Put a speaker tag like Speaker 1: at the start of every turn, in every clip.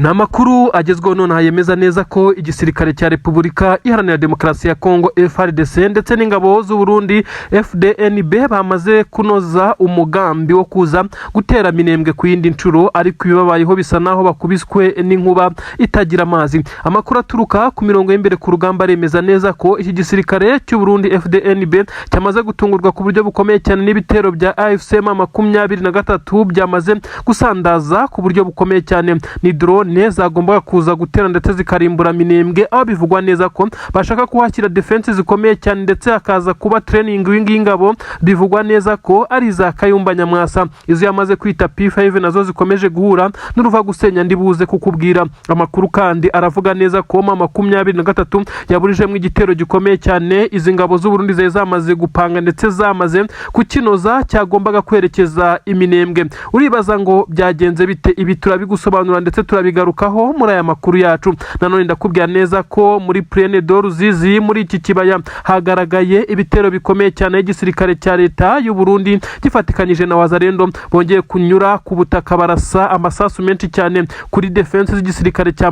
Speaker 1: Namakuru agezweho none yemeza neza ko igisirikare cya Repubulika Iharanira Demokarasi ya Kongo FARDC ndetse n'ingabo z'u Burundi FDNB bamaze kunoza umugambi wo kuza gutera Minembwe ku yindi ncuro, ariko ibibabayeho bisa naho bakubiswe n'inkuba itagira amazi. Amakuru aturuka ku mirongo y'imbere ku rugamba remeza neza ko iki gisirikare cy'u Burundi FDNB cyamaze gutungurwa ku buryo bukomeye cyane n'ibitero bya AFC M23 byamaze gusandaza ku buryo bukomeye cyane. Ni drone zagombaga kuza gutera ndetse zikarimbura Minembwe, aho bivugwa neza ko bashaka kuhashyira defense zikomeye cyane ndetse hakaza kuba training w'ingabo. Bivugwa neza ko ari za Kayumba Nyamwasa, izo yamaze kwita P5 nazo zikomeje guhura n'uruva gusenya. Ndibuze kukubwira amakuru kandi aravuga neza ko M23 yaburijemo igitero gikomeye cyane izi ngabo z'u Burundi zamaze gupanga ndetse zamaze kukinoza cyagombaga kwerekeza Minembwe. Uribaza ngo byagenze bite? Ibi turabigusobanura ndetse turabigarukaho muri aya makuru yacu. Nanone ndakubwira neza ko muri Plaine de Ruzizi muri iki kibaya hagaragaye ibitero bikomeye cyane y'igisirikare cya leta y'u Burundi gifatikanyije na Wazalendo, bongeye kunyura ku butaka barasa amasasu menshi cyane kuri defense z'igisirikare cya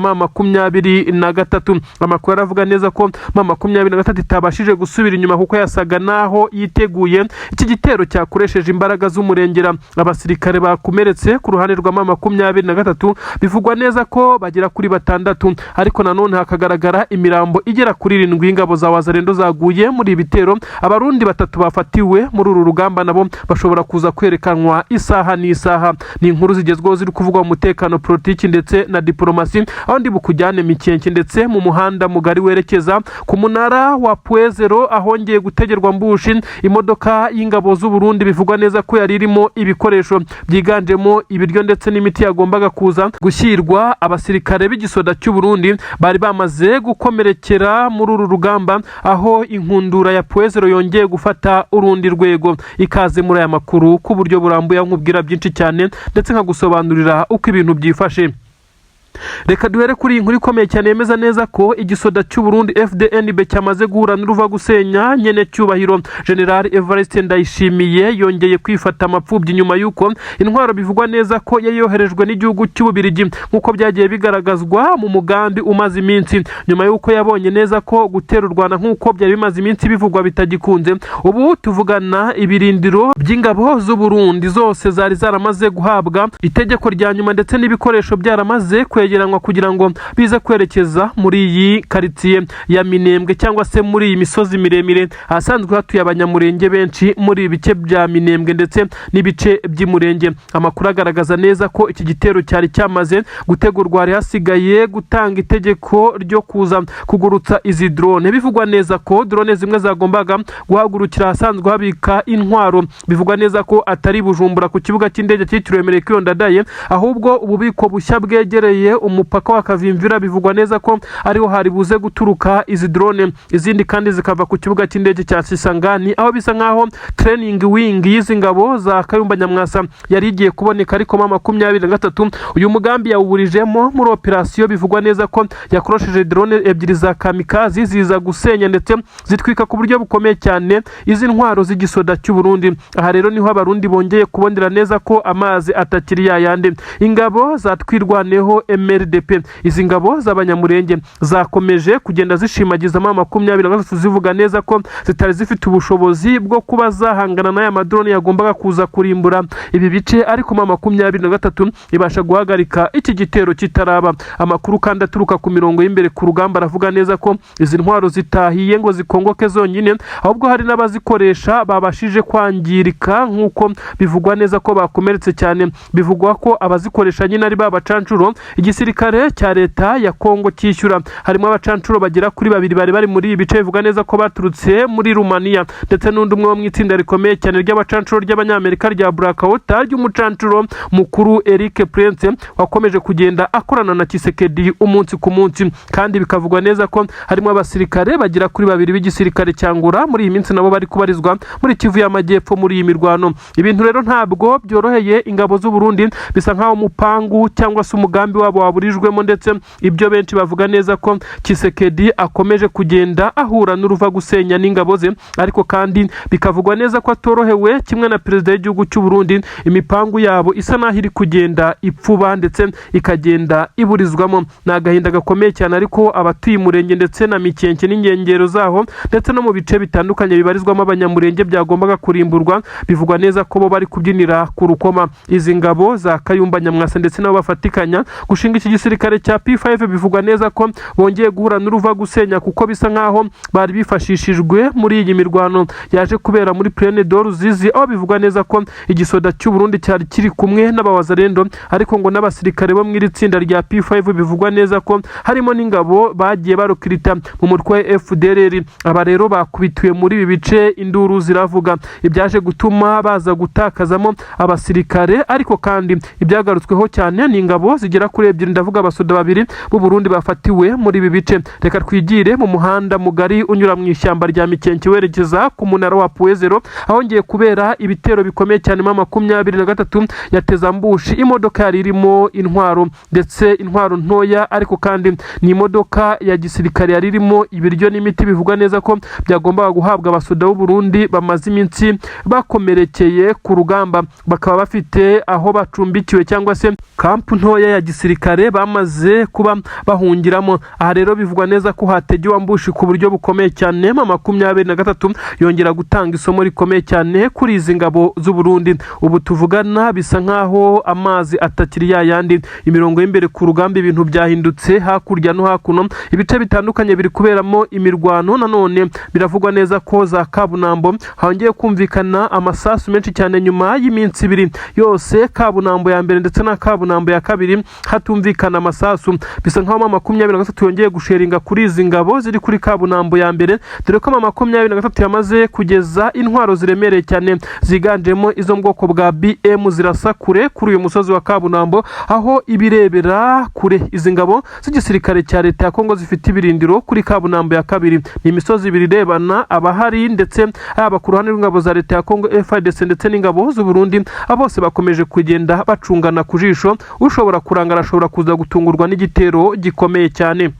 Speaker 1: M23. Amakuru aravuga neza ko M23 itabashije gusubira inyuma kuko yasaga naho yiteguye iki gitero cyakoresheje imbaraga z'umurengera. Abasirikare bakomeretse ku ruhande rwa M23 bivugwa neza ko bagera kuri 6, ariko nanone hakagaragara imirambo igera kuri 7 y'ingabo za Wazalendo zaguye muri ibitero. Abarundi 3 bafatiwe muri uru rugamba nabo bashobora kuza kwerekanwa isaha n'isaha. Ni inkuru zigezweho ziri kuvugwa mu mutekano, politiki ndetse na diplomasi, aho ndi bukujyane Mikenke ndetse mu muhanda mugari werekeza ku munara wa Puezero ahongeye gutegerwa mbushi imodoka y'ingabo z'u Burundi. Bivugwa neza ko yari irimo ibikoresho byiganjemo ibiryo ndetse n'imiti yagombaga kuza gushyirwa abasirikare b'igisoda cy'u Burundi bari bamaze gukomerekera muri uru rugamba, aho inkundura ya Puezero yongeye gufata urundi rwego. Ikaze muri aya makuru ku buryo burambuye, nkubwira byinshi cyane ndetse nkagusobanurira uko ibintu byifashe. Reka duhere kuri inkuru ikomeye cyane yemeza neza ko igisoda cy'u Burundi FDNB cyamaze guhura n'uruva gusenya nyene cyubahiro General Evariste Ndayishimiye yongeye kwifata amapfubyi nyuma yuko intwaro bivugwa neza ko yayoherejwe n'igihugu cy'Ububirigi nkuko byagiye bigaragazwa mu mugambi umaze iminsi, nyuma yuko yabonye neza ko gutera u Rwanda nkuko byari bimaze iminsi bivugwa bitagikunze. Ubu tuvugana ibirindiro by'ingabo z'u Burundi zose zari zaramaze guhabwa itegeko rya nyuma ndetse n'ibikoresho byaramaze kwegeranwa kugira ngo bize kwerekeza muri iyi quartier ya Minembwe cyangwa se muri iyi misozi miremire asanzwe hatuye abanyamurenge benshi muri ibice bya Minembwe ndetse n'ibice by'Imurenge. Amakuru agaragaza neza ko iki gitero cyari cyamaze gutegurwa, hari hasigaye gutanga itegeko ryo kuza kugurutsa izi drone. Bivugwa neza ko drone zimwe zagombaga guhagurukira asanzwe habika intwaro. Bivugwa neza ko atari Bujumbura ku kibuga cy'indege cyitiriwe Melchior Ndadaye, ahubwo ububiko bushya bwegereye umupaka wa Kavimvira. Bivugwa neza ko ariho hari buze guturuka izi drone, izindi kandi zikava ku kibuga cy'indege cya Sisangani, aho bisa nkaho training wing y'izi ngabo za Kayumba Nyamwasa yari igiye kuboneka, ariko M23 uyu mugambi yawuburijemo muri operation. Bivugwa neza ko yakorosheje drone 2 za kamikazi ziza gusenya ndetse zitwika ku buryo bukomeye cyane izi ntwaro z'igisoda cy'u Burundi. Aha rero niho abarundi bongeye kubondera neza ko amazi atakiri yayande. Ingabo zatwirwaneho MRDP, izi ngabo z'abanyamurenge zakomeje kugenda zishimagiza M23 zivuga neza ko zitari zifite ubushobozi bwo kuba zahangana n'aya madrone yagombaga kuza kurimbura ibi bice, ariko M23 ibasha guhagarika iki gitero kitaraba. Amakuru kandi aturuka ku mirongo y'imbere ku rugamba aravuga neza ko izi ntwaro zitahiye ngo zikongoke zonyine, ahubwo hari n'abazikoresha babashije kwangirika nkuko bivugwa neza ko bakomeretse cyane. Bivugwa ko abazikoresha nyine ari babacancuro igisirikare cya leta ya Kongo cyishyura. Harimo abacancuro bagera kuri 2 bari muri ibice. Bivuga neza ko baturutse muri Rumania ndetse n'undi umwe wo mu itsinda rikomeye cyane ry'abacancuro ry'abanyamerika rya Blackwater ry'umucancuro mukuru Eric Prince wakomeje kugenda akorana na Tshisekedi umunsi ku munsi. Kandi bikavugwa neza ko harimo abasirikare bagera kuri 2 b'igisirikare cyangura muri iyi minsi nabo bari kubarizwa muri Kivu y'Amajyepfo muri iyi mirwano. Ibintu rero ntabwo byoroheye ingabo z'u Burundi, bisa nkaho umupangu cyangwa se umugambi wabo waburijwemo, ndetse ibyo benshi bavuga neza ko Tshisekedi akomeje kugenda ahura n'uruva gusenya n'ingabo ze, ariko kandi bikavugwa neza ko atorohewe kimwe na perezida w'igihugu cy'u Burundi. Imipangu yabo isa naho iri kugenda ipfuba ndetse ikagenda iburizwamo. Ni agahinda gakomeye cyane, ariko abatuye umurenge ndetse na Mikenke n'inkengero zaho ndetse no mu bice bitandukanye bibarizwamo abanyamurenge byagombaga kurimburwa, bivugwa neza ko bo bari kubyinira ku rukoma. Izi ngabo za Kayumba Nyamwasa ndetse nabo bafatikanya gushinga iki gisirikare cya P5 bivugwa neza ko bongeye guhura n'uruva gusenya, kuko bisa nkaho bari bifashishijwe muri iyi mirwano yaje kubera muri Plaine de Ruzizi, aho bivugwa neza ko igisoda cy'u Burundi cyari kiri kumwe n'abawazarendo, ariko ngo n'abasirikare bo mu iri tsinda rya P5 bivugwa neza ko harimo n'ingabo bagiye barokirita mu mutwe wa FDLR. Aba rero bakubitiwe muri ibi bice, induru ziravuga ibyaje gutuma baza gutakazamo abasirikare, ariko kandi ibyagarutsweho cyane ni ingabo zigera kuri 2, ndavuga abasoda 2 b'u Burundi bafatiwe muri ibi bice. Reka twigire mu muhanda mugari unyura mu ishyamba rya Mikenke werekeza ku munara wa Puezero, ahongeye kubera ibitero bikomeye cyane. 23 yateza ambushi imodoka yari irimo intwaro, ndetse intwaro ntoya, ariko kandi ni imodoka ya gisirikare yari irimo ibiryo n'imiti. Bivugwa neza ko byagombaga guhabwa abasoda b'u Burundi bamaze iminsi bakomerekeye ku rugamba, bakaba bafite aho bacumbikiwe cyangwa se kampu ntoya ya gisirikare bamaze kuba bahungiramo. Aha rero bivugwa neza ko hategewe ambushi ku buryo bukomeye cyane. 23 yongera gutanga isomo rikomeye cyane kuri izi ngabo z'u Burundi. Ubu tuvugana bisa nkaho amazi atakiri yayandi, imirongo y'imbere ku rugamba ibintu byahindutse hakurya no hakuno, ibice bitandukanye biri kuberamo imirwano. Nanone biravugwa neza ko za Kabunambo hongeye kumvikana amasasu menshi cyane nyuma y'iminsi 2 yose, Kabunambo ya mbere ndetse na Kabunambo ya kabiri hatumvikana amasasu. Bisa nkaho 23 yongeye gusheringa kuri izi ngabo ziri kuri Kabunambo ya mbere, dore ko 23 yamaze kugeza intwaro ziremereye cyane ziganjemo izo mu bwoko bwa BM zirasa kure kuri uyu musozi wa Kabunambo, aho ibirebera kure izi ngabo z'igisirikare cya leta ya Kongo zifite ibirindiro kuri Kabunambo ya kabiri. Ni imisozi ibiri irebana, abahari ndetse aba ku ruhande rw'ingabo za leta ya Kongo FARDC ndetse n'ingabo z'u Burundi, bose bakomeje kugenda bacungana ku jisho. Ushobora kurangara ashobora kuza gutungurwa n'igitero gikomeye cyane.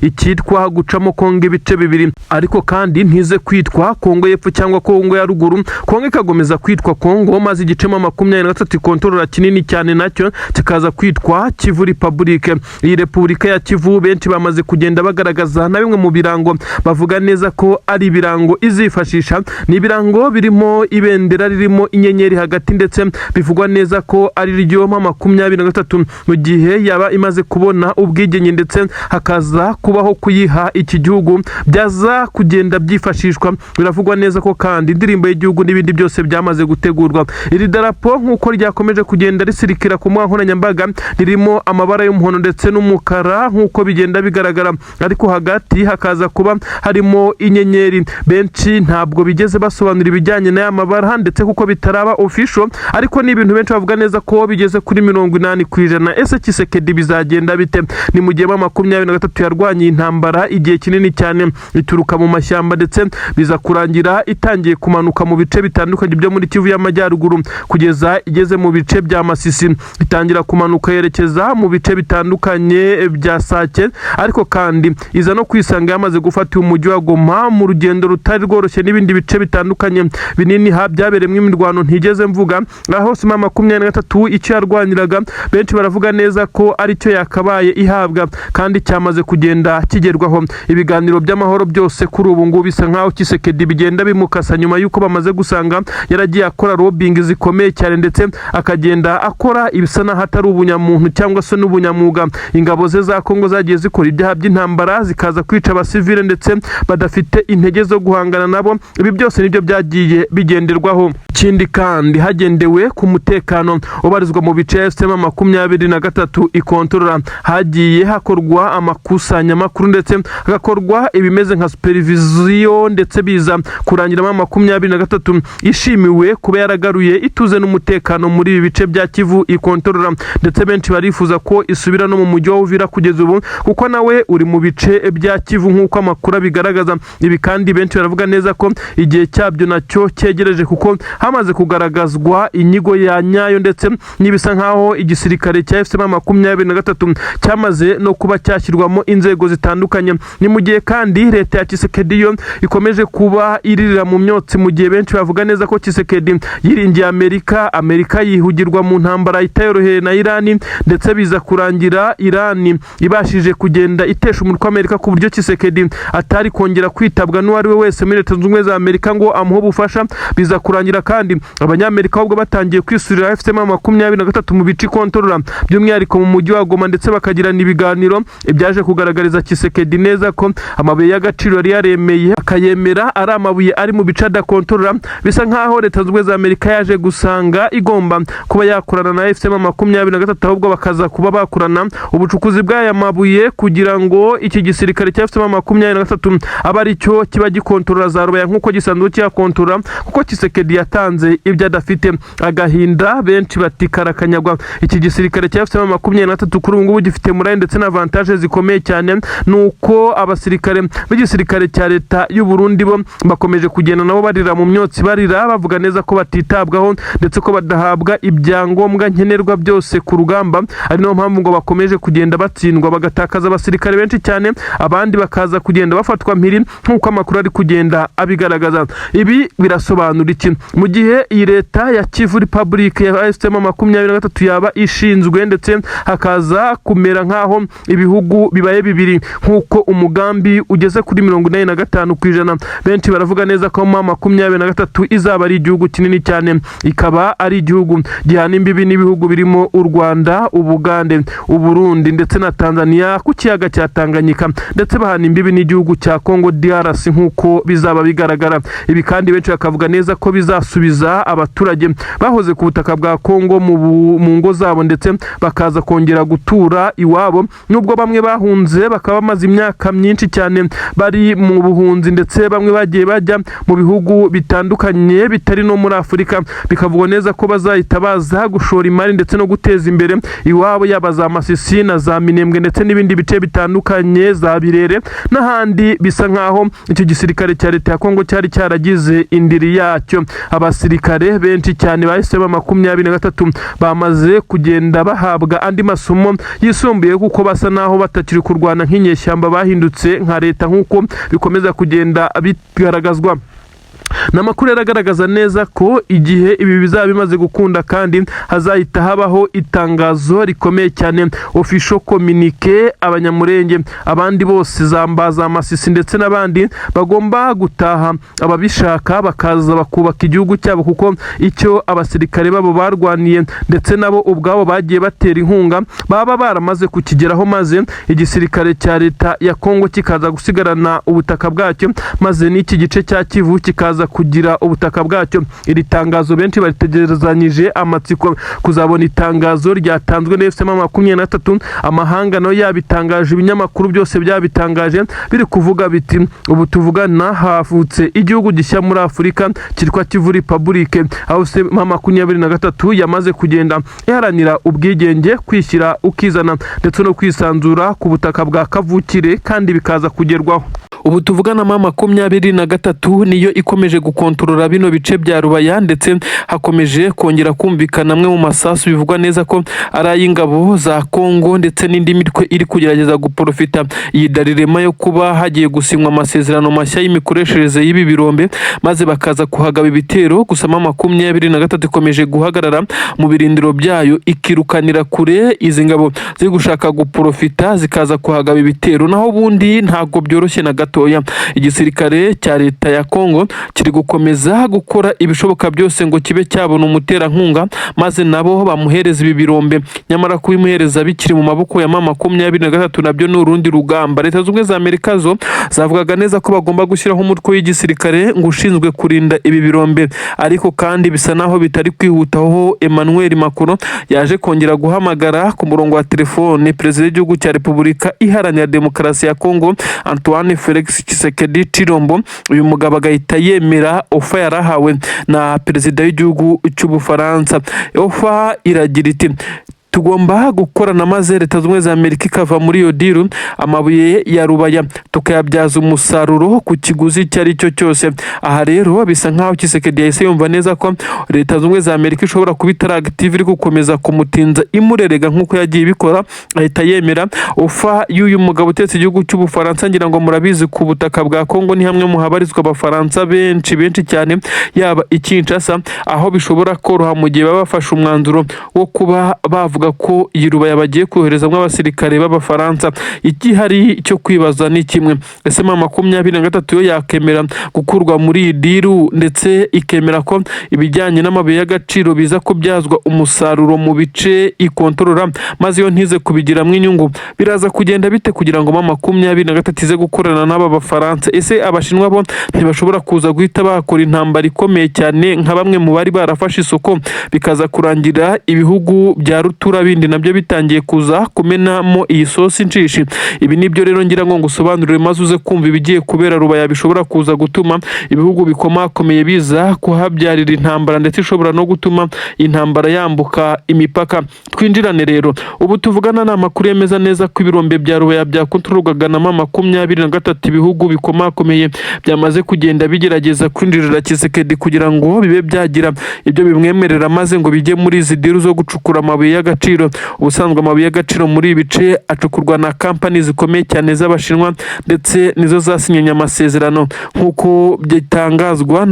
Speaker 1: Ikitwa gucamo Kongo ibice bibiri, ariko kandi ntize kwitwa Kongo y'epfo cyangwa Kongo ya ruguru. Kongo ikagomeza kwitwa Kongo, maze igicemo 23 kontrolora kinini cyane nacyo kikaza kwitwa Kivu Republic. Iyi Republika ya Kivu benshi bamaze kugenda bagaragaza na bimwe mu birango bavuga neza ko ari ibirango izifashisha. Ni ibirango birimo ibendera ririmo inyenyeri hagati, ndetse bivugwa neza ko ari ryo 23 mu gihe yaba imaze kubona ubwigenge, ndetse hakaza kubaho kuyiha iki gihugu byaza kugenda byifashishwa. Biravugwa neza ko kandi indirimbo y'igihugu n'ibindi byose byamaze gutegurwa. Iri darapo nk'uko ryakomeje kugenda risirikira ku nkoranyambaga ririmo amabara y'umuhondo ndetse n'umukara nk'uko bigenda bigaragara, ariko hagati hakaza kuba harimo inyenyeri. Benshi ntabwo bigeze basobanura ibijyanye n'aya mabara ndetse kuko bitaraba official, ariko ni ibintu benshi bavuga neza ko bigeze kuri 80%. Ese Tshisekedi bizagenda bite? Ni mu gihe 23 yarwanye intambara igihe kinini cyane, ituruka mu mashyamba ndetse biza kurangira itangiye kumanuka mu bice bitandukanye byo muri Kivu y'Amajyaruguru kugeza igeze mu bice bya Masisi, itangira kumanuka yerekeza mu bice bitandukanye bya Sake, ariko kandi iza no kwisanga yamaze gufata umujyi wa Goma mu rugendo rutari rworoshye n'ibindi bice bitandukanye binini byabereyemo imirwano ntigeze mvuga. Aho 23 icyo yarwaniraga benshi baravuga neza ko ari cyo yakabaye ihabwa kandi cyamaze kugenda kigerwaho. Ibiganiro by'amahoro byose kuri ubu ngubu bisa nkaho Tshisekedi bigenda bimukasa nyuma yuko bamaze gusanga yaragiye akora lobbying zikomeye cyane, ndetse akagenda akora ibisa naho atari ubunyamuntu cyangwa se n'ubunyamwuga. Ingabo ze za Kongo zagiye zikora ibyaha by'intambara zikaza kwica abasivile ndetse badafite intege zo guhangana nabo. Ibi byose nibyo byagiye bigenderwaho. Ikindi kandi hagendewe ku mutekano ubarizwa mu bice 23 ikontorora, hagiye hakorwa amakusa ikusanyamakuru ndetse hagakorwa ibimeze nka supervision ndetse biza kurangira mu 2023 ishimiwe kuba yaragaruye ituze n'umutekano muri ibi bice bya Kivu ikontorora ndetse benshi barifuza ko isubira no mu mujyi wa Uvira kugeza ubu kuko nawe uri mu bice bya Kivu nk'uko amakuru bigaragaza. Ibi kandi benshi baravuga neza ko igihe cyabyo nacyo cyegereje kuko hamaze kugaragazwa inyigo ya nyayo ndetse n'ibisa nkaho igisirikare cya FCM23 cyamaze no kuba cyashyirwamo inzego zitandukanye. Ni mu gihe kandi leta ya Tshisekedi yo ikomeje kuba iririra mu myotsi mu gihe benshi bavuga neza ko Tshisekedi yiringiye Amerika yihugirwa mu ntambara itayoroheye na Irani ndetse biza kurangira Irani ibashije kugenda itesha umutwe Amerika ku buryo Tshisekedi atari kongera kwitabwa n'uwari we wese muri Leta Zunze Ubumwe za Amerika ngo amuhe ubufasha. Biza kurangira kandi abanyamerika ahubwo batangiye kwisurira FCM23 mu bice kontorora by'umwihariko mu mujyi wa Goma ndetse bakagirana ibiganiro ibyaje kugaragariza Tshisekedi neza ko amabuye y'agaciro yari yaremeye akayemera ari amabuye ari mu bice adakontorora. Bisa nkaho Leta Zunze Ubumwe za Amerika yaje gusanga igomba kuba yakorana na FCM23 ahubwo bakaza kuba bakorana ubucukuzi bw'aya mabuye kugira ngo iki gisirikare cya FCM23 aba ari cyo kiba gikontorora za Rubaya nk'uko gisanzwe cyakontorora kuko Tshisekedi yatanze ibyo adafite. Agahinda benshi batikarakanyagwa iki gisirikare cya FCM23 kuri ubu ngubu gifite murayi ndetse na avantage zikomeye cyane nuko abasirikare b'igisirikare cya leta y'u Burundi bo bakomeje kugenda nabo barira mu myotsi barira bavuga neza ko batitabwaho ndetse ko badahabwa ibyangombwa nkenerwa byose ku rugamba. Ari no mpamvu ngo bakomeje kugenda batsindwa bagatakaza abasirikare benshi cyane abandi bakaza kugenda bafatwa mpiri nk'uko amakuru ari kugenda abigaragaza. Ibi birasobanura iki? Mu gihe iyi leta ya Kivu Republic ya FCM23 yaba ishinzwe ndetse hakaza kumera nkaho ibihugu bibaye bibiri nk'uko umugambi ugeze kuri 85%. Benshi baravuga neza ko mu 23 izaba ari igihugu kinini cyane, ikaba ari igihugu gihana imbibi n'ibihugu birimo u Rwanda, Ubugande, Uburundi ndetse na Tanzania ku kiyaga cya Tanganyika ndetse bahana imbibi n'igihugu cya Congo DRC nk'uko bizaba bigaragara. Ibi kandi benshi bakavuga neza ko bizasubiza abaturage bahoze ku butaka bwa Congo mu ngo zabo ndetse bakaza kongera gutura iwabo, nubwo bamwe bahunze bakaba bamaze imyaka myinshi cyane bari mu buhunzi ndetse bamwe bagiye bajya mu bihugu bitandukanye bitari no muri Afurika. Bikavugwa neza ko bazahita baza gushora imari ndetse no guteza imbere iwabo yaba za Masisi na za Minembwe ndetse n'ibindi bice bitandukanye za Birere n'ahandi. Bisa nkaho icyo gisirikare cya leta ya Kongo cyari cyaragize indiri yacyo. Abasirikare benshi cyane ba FCM23 bamaze kugenda bahabwa andi masomo yisumbuye kuko basa naho batakiri kurwana nk'inyeshyamba bahindutse nka leta nk'uko bikomeza kugenda bigaragazwa. Namakuru yaragaragaza neza ko igihe ibi bizaba bimaze gukunda kandi hazahita habaho itangazo rikomeye cyane official communique. Abanyamurenge abandi bose zambaza Masisi ndetse n'abandi bagomba gutaha, ababishaka bakaza bakubaka igihugu cyabo kuko icyo abasirikare babo barwaniye ndetse nabo ubwabo bagiye batera inkunga baba baramaze kukigeraho, maze igisirikare cya leta ya Kongo kikaza gusigarana ubutaka bwacyo maze n'iki gice cya Kivu kikaza kugira ubutaka bwacyo. Iri tangazo benshi baritegerezanyije amatsiko kuzabona itangazo ryatanzwe na FCM23. Amahanga no yabitangaje, ibinyamakuru byose byabitangaje biri kuvuga biti ubu tuvugana havutse igihugu gishya muri Afurika cyitwa Kivu Republic, aho FCM23 yamaze kugenda iharanira ubwigenge, kwishyira ukizana ndetse no kwisanzura ku butaka bwa kavukire kandi bikaza kugerwaho. Ubu tuvugana mu 23 niyo ikomeje gukontorora bino bice bya Rubaya ndetse hakomeje kongera kumvikana amwe mu masasu bivugwa neza ko ari ay'ingabo za Kongo ndetse n'indi mitwe iri kugerageza guprofita iyi darirema yo kuba hagiye gusinywa amasezerano mashya y'imikoreshereze y'ibi birombe maze bakaza kuhagaba ibitero. Gusa mu 23 ikomeje guhagarara mu birindiro byayo ikirukanira kure izi ngabo ziri gushaka guprofita zikaza kuhagaba ibitero, naho ubundi ntago byoroshye na gato. gatoya. Igisirikare cya leta ya Kongo kiri gukomeza gukora ibishoboka byose ngo kibe cyabona umuterankunga maze nabo bamuhereza ibi birombe, nyamara kubimuhereza bikiri mu maboko ya M23 nabyo ni urundi rugamba. Leta z'ubumwe za Amerika zo zavugaga neza ko bagomba gushyiraho umutwe w'igisirikare ngo ushinzwe kurinda ibi birombe, ariko kandi bisa naho bitari kwihutaho. Emmanuel Macron yaje kongera guhamagara ku murongo wa telefone perezida w'igihugu cya Repubulika Iharanira Demokarasi ya Kongo Antoine Felix Tshisekedi Tshilombo. Uyu mugabo agahita yemera ofa yarahawe na perezida w'igihugu cy'Ubufaransa. Ofa iragira iti tugomba gukorana maze Leta z'ubumwe za Amerika ikava muri iyo diru amabuye ya rubaya tukayabyaza umusaruro ku kiguzi icyo ari cyo cyose. Aha rero bisa nkaho Tshisekedi yahise yumva neza ko Leta z'ubumwe za Amerika ishobora kuba itaragitive iri gukomeza kumutinza imurerega nk'uko yagiye ibikora, ahita yemera ofa y'uyu mugabo utetse igihugu cy'Ubufaransa. Ngira ngo murabizi ku butaka bwa Kongo ni hamwe mu habarizwa Abafaransa benshi cyane, yaba i Kinshasa, aho bishobora koroha mu gihe baba bafashe umwanzuro wo kuba bavuga ko iyi rubaya bagiye koherezamo abasirikare b'Abafaransa. Igihari cyo kwibaza ni kimwe, ese M23 yo yakemera gukurwa muri iyi diru ndetse ikemera ko ibijyanye n'amabuye y'agaciro biza kubyazwa umusaruro mu bice ikontorora maze yo ntize kubigiramo inyungu? Biraza kugenda bite kugira ngo M23 ize gukorana n'aba Bafaransa? Ese Abashinwa bo ntibashobora kuza guhita bakora intambara ikomeye cyane nka bamwe mu bari barafashe isoko bikaza kurangira ibihugu bya rutura bindi nabyo bitangiye kuza kumenamo iyi sosi nshishi? Ibi nibyo rero ngira ngo ngusobanurire maze uze kumva ibigiye kubera rubaya bishobora kuza gutuma ibihugu bikomakomeye biza kuhabyarira intambara ndetse ishobora no gutuma intambara yambuka imipaka. Twinjirane rero. Ubu tuvugana na makuru yemeza neza ko ibirombe bya rubaya byakontororwaga na M23 ibihugu bikomakomeye byamaze kugenda bigerageza kwinjirira Tshisekedi kugira ngo bibe byagira ibyo bimwemerera maze ngo bijye muri izi diru zo gucukura amabuye y'agaciro. Ubusanzwe amabuye y'agaciro muri ibice acukurwa na kampani zikomeye cyane z'Abashinwa ndetse nizo zasinyanye amasezerano nk'uko byitangazwa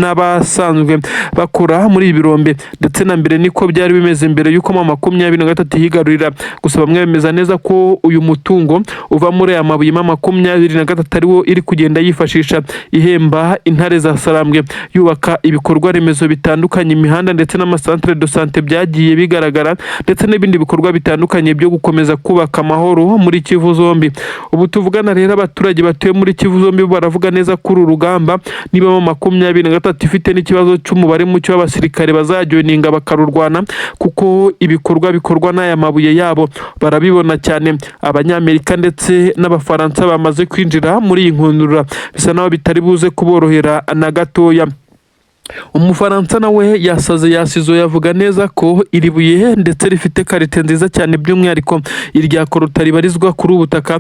Speaker 1: n'abasanzwe bakora muri ibi birombe, ndetse na mbere niko byari bimeze mbere y'uko M23 yigarurira. Gusa bamwe bemeza neza ko uyu mutungo uva muri aya mabuye M23 ariwo iri kugenda yifashisha ihemba intare za Sarambwe, yubaka ibikorwa remezo bitandukanye, imihanda ndetse n'amasantere de sante byagiye bigaragara, ndetse n'ibindi bikorwa bitandukanye byo gukomeza kubaka amahoro muri Kivu zombi. Ubu tuvugana rero abaturage batuye muri Kivu zombi baravuga neza ko uru rugamba niba M23 ifite n'ikibazo cy'umubare mucyo w'abasirikare bazajoininga bakarurwana, kuko ibikorwa bikorwa n'aya mabuye yabo barabibona cyane. Abanyamerika ndetse n'Abafaransa bamaze kwinjira muri iyi nkundura, bisa naho bitari buze kuborohera na gatoya. Umufaransa nawe yasaze yasizo yavuga neza ko iri buye ndetse rifite karite nziza cyane, by'umwihariko irya korota ribarizwa kuri ubutaka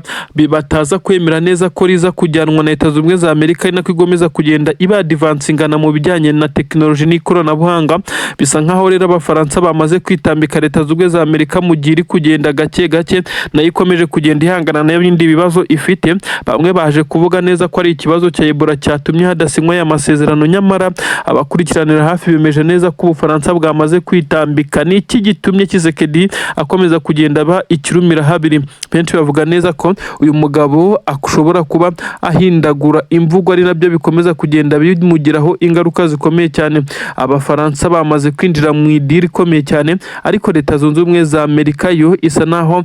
Speaker 1: bataza kwemera neza ko riza kujyanwa na Leta z'ubumwe za Amerika, ari nako igomeza kugenda iba advancingana mu bijyanye na tekinoloji n'ikoranabuhanga. Bisa nkaho rero Abafaransa bamaze kwitambika Leta z'ubumwe za Amerika mu gihe iri kugenda gake gake nayo ikomeje kugenda ihangana nayo bindi bibazo ifite. Bamwe baje kuvuga neza ko ari ikibazo cya Ebola cyatumye hadasinywa aya masezerano, nyamara abakurikiranira hafi bemeje neza ko Ubufaransa bwamaze kwitambika. Ni iki gitumye Tshisekedi akomeza kugenda aba ikirumira habiri? Benshi bavuga neza ko uyu mugabo ashobora kuba ahindagura imvugo, ari nabyo bikomeza kugenda bimugiraho ingaruka zikomeye cyane. Abafaransa bamaze kwinjira mu idiri ikomeye cyane, ariko Leta zunze ubumwe za Amerika yo isa naho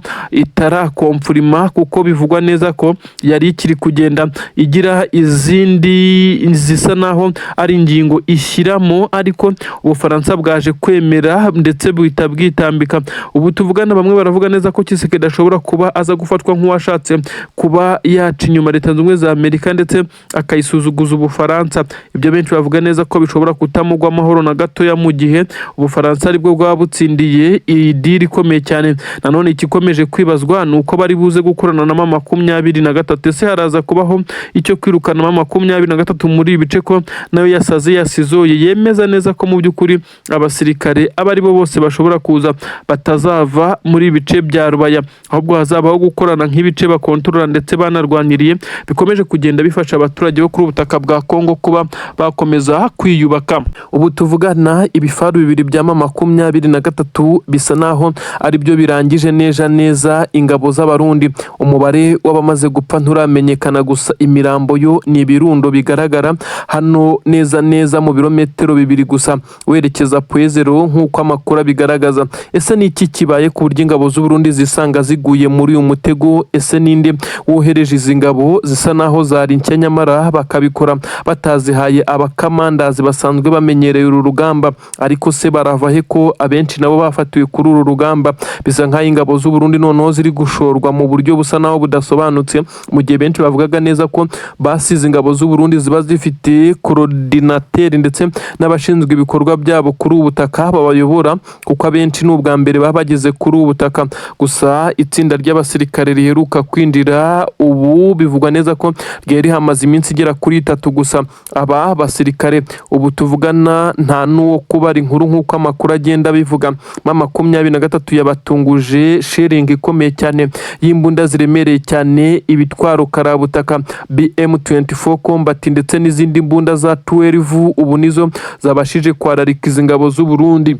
Speaker 1: itarakomfurima, kuko bivugwa neza ko yari ikiri kugenda igira izindi zisa naho ari ingingo ishyiramo, ariko Ubufaransa bwaje kwemera ndetse buhita bwitambika. Ubu tuvugana bamwe baravuga neza ko Tshisekedi ashobora kuba aza gufatwa nk'uwashatse kuba yaca inyuma Leta zunze ubumwe za Amerika ndetse akayisuzuguza Ubufaransa. Ibyo benshi bavuga neza ko bishobora kutamugwa amahoro na gatoya mu gihe Ubufaransa aribwo bwaba butsindiye iyi diri ikomeye cyane. Nanone ikikomeje kwibazwa ni uko bari buze gukorana na M23. Ese haraza kubaho icyo kwirukana M23 muri ibice ko nayo yasaze yasize Nzizoye yemeza neza ko mu by'ukuri abasirikare aba ari bo bose bashobora kuza batazava muri ibice bya Rubaya, ahubwo hazabaho gukorana nk'ibice bakontorora ndetse banarwaniriye bikomeje kugenda bifasha abaturage bo kuri ubutaka bwa Kongo kuba bakomeza kwiyubaka. Ubu tuvugana ibifaru bibiri bya M23 bisa naho ari byo birangije neza ingabo z'abarundi. Umubare w'abamaze gupfa nturamenyekana, gusa imirambo yo ni ibirundo bigaragara hano neza mu birometero 2 gusa werekeza Pwezero nk'uko amakuru bigaragaza. Ese ni iki kibaye ku buryo ingabo z'u Burundi zisanga ziguye muri uyu mutego? Ese ninde wohereje izi ngabo zisa naho zari nshya nyamara bakabikora batazihaye abakamandazi basanzwe bamenyereye uru rugamba? Ariko se barava he ko abenshi nabo bafatiwe kuri uru rugamba? Bisa nk'aho ingabo z'u Burundi noneho ziri gushorwa mu buryo busa naho budasobanutse, mu gihe benshi bavugaga neza ko basize ingabo z'u Burundi ziba zifite korodinateri ndetse n'abashinzwe ibikorwa byabo kuri ubu butaka babayobora, kuko abenshi n'ubwa mbere baba bageze kuri ubu butaka. Gusa itsinda ry'abasirikare riheruka kwinjira ubu bivugwa neza ko ryari hamaze iminsi igera kuri 3 gusa. Aba basirikare ubu tuvugana nta n'uwo kubara inkuru nk'uko amakuru agenda bivuga. M23 yabatunguje sharing ikomeye cyane y'imbunda ziremereye cyane, ibitwaro karabutaka BM24 Combat ndetse n'izindi mbunda za 12 ubu nizo zabashije kwararika izi ngabo z'u Burundi.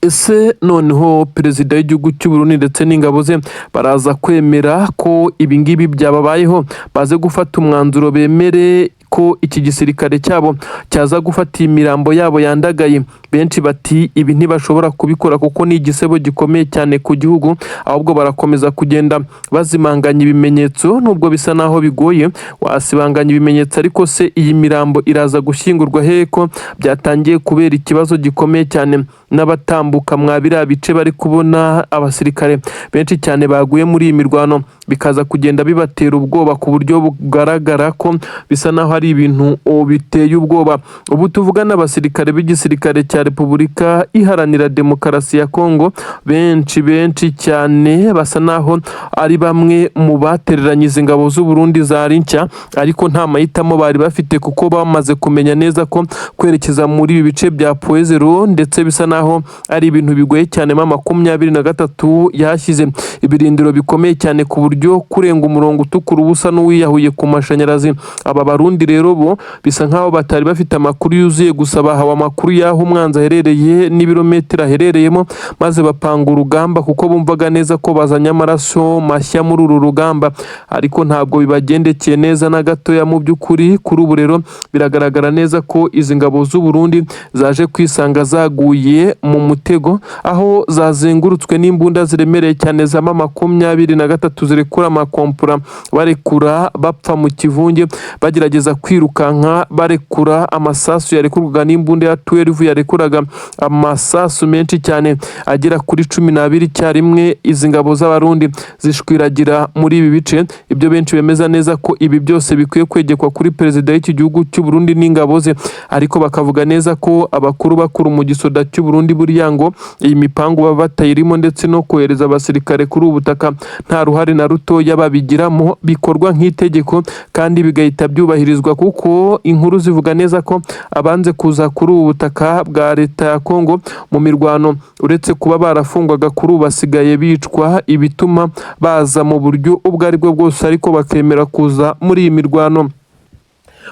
Speaker 1: Ese noneho perezida w'igihugu cy'u Burundi ndetse n'ingabo ze baraza kwemera ko ibingibi byababayeho, baze gufata umwanzuro bemere ko iki gisirikare cyabo cyaza gufata imirambo yabo yandagaye? Benshi bati ibi ntibashobora kubikora kuko ni igisebo gikomeye cyane ku gihugu, ahubwo barakomeza kugenda bazimanganya ibimenyetso. Nubwo bisa naho bigoye wasibanganya ibimenyetso, ariko se iyi mirambo iraza gushyingurwa hehe ko byatangiye kubera ikibazo gikomeye cyane? N'abatambuka mwabira bice bari kubona abasirikare benshi cyane baguye muri iyi mirwano, bikaza kugenda bibatera ubwoba ku buryo bugaragara ko bisa naho ari ibintu biteye ubwoba. Ubu tuvugana abasirikare b'igisirikare cya Repubulika Iharanira Demokarasi ya Kongo benshi cyane basa naho ari bamwe mu batereranye izi ngabo z'u Burundi zari nshya, ariko nta mahitamo bari bafite kuko bamaze kumenya neza ko kwerekeza muri ibi bice bya Pwezero ndetse bisa naho ari ibintu bigoye cyane. M23 yashyize ibirindiro bikomeye cyane ku buryo kurenga umurongo utukura ubusa n'uwiyahuye ku mashanyarazi. Aba barundi rero bo bisa nkaho batari bafite amakuru yuzuye, gusa bahawe amakuru y'aho umwanzi aherereye n'ibirometero aherereyemo, maze bapanga urugamba kuko bumvaga neza ko bazanye amaraso mashya muri uru rugamba. Ariko ntabwo bibagendekeye neza na gatoya mu by'ukuri. Kuri ubu rero biragaragara neza ko izi ngabo z'u Burundi zaje kwisanga zaguye mu mutego, aho zazengurutswe n'imbunda ziremereye cyane za M23 zirekura amakompura barekura bapfa mu kivunge, bagerageza kwirukanka barekura amasasu yarekurwaga n'imbunda ya 12 yarekuraga amasasu menshi cyane agera kuri 12 cyarimwe. Izi ngabo z'abarundi zishwiragira muri ibi bice. Ibyo benshi bemeza neza ko ibi byose bikwiye kwegekwa kuri perezida w'iki gihugu cy'u Burundi n'ingabo ze, ariko bakavuga neza ko bakuru mu gisoda cy'u Burundi buriya ngo iyi mipango baba batayirimo ndetse no kohereza abasirikare kuri ubu butaka nta ruhare na ruto yababigiramo, bikorwa nk'itegeko kandi bigahita byubahirizwa, kuko inkuru zivuga neza ko abanze kuza kuri ubu butaka bwa leta ya Kongo mu mirwano uretse kuba barafungwaga kuri ubu basigaye bicwa, ibituma baza mu buryo ubwo ari bwo bwose ariko bakemera kuza muri iyi mirwano.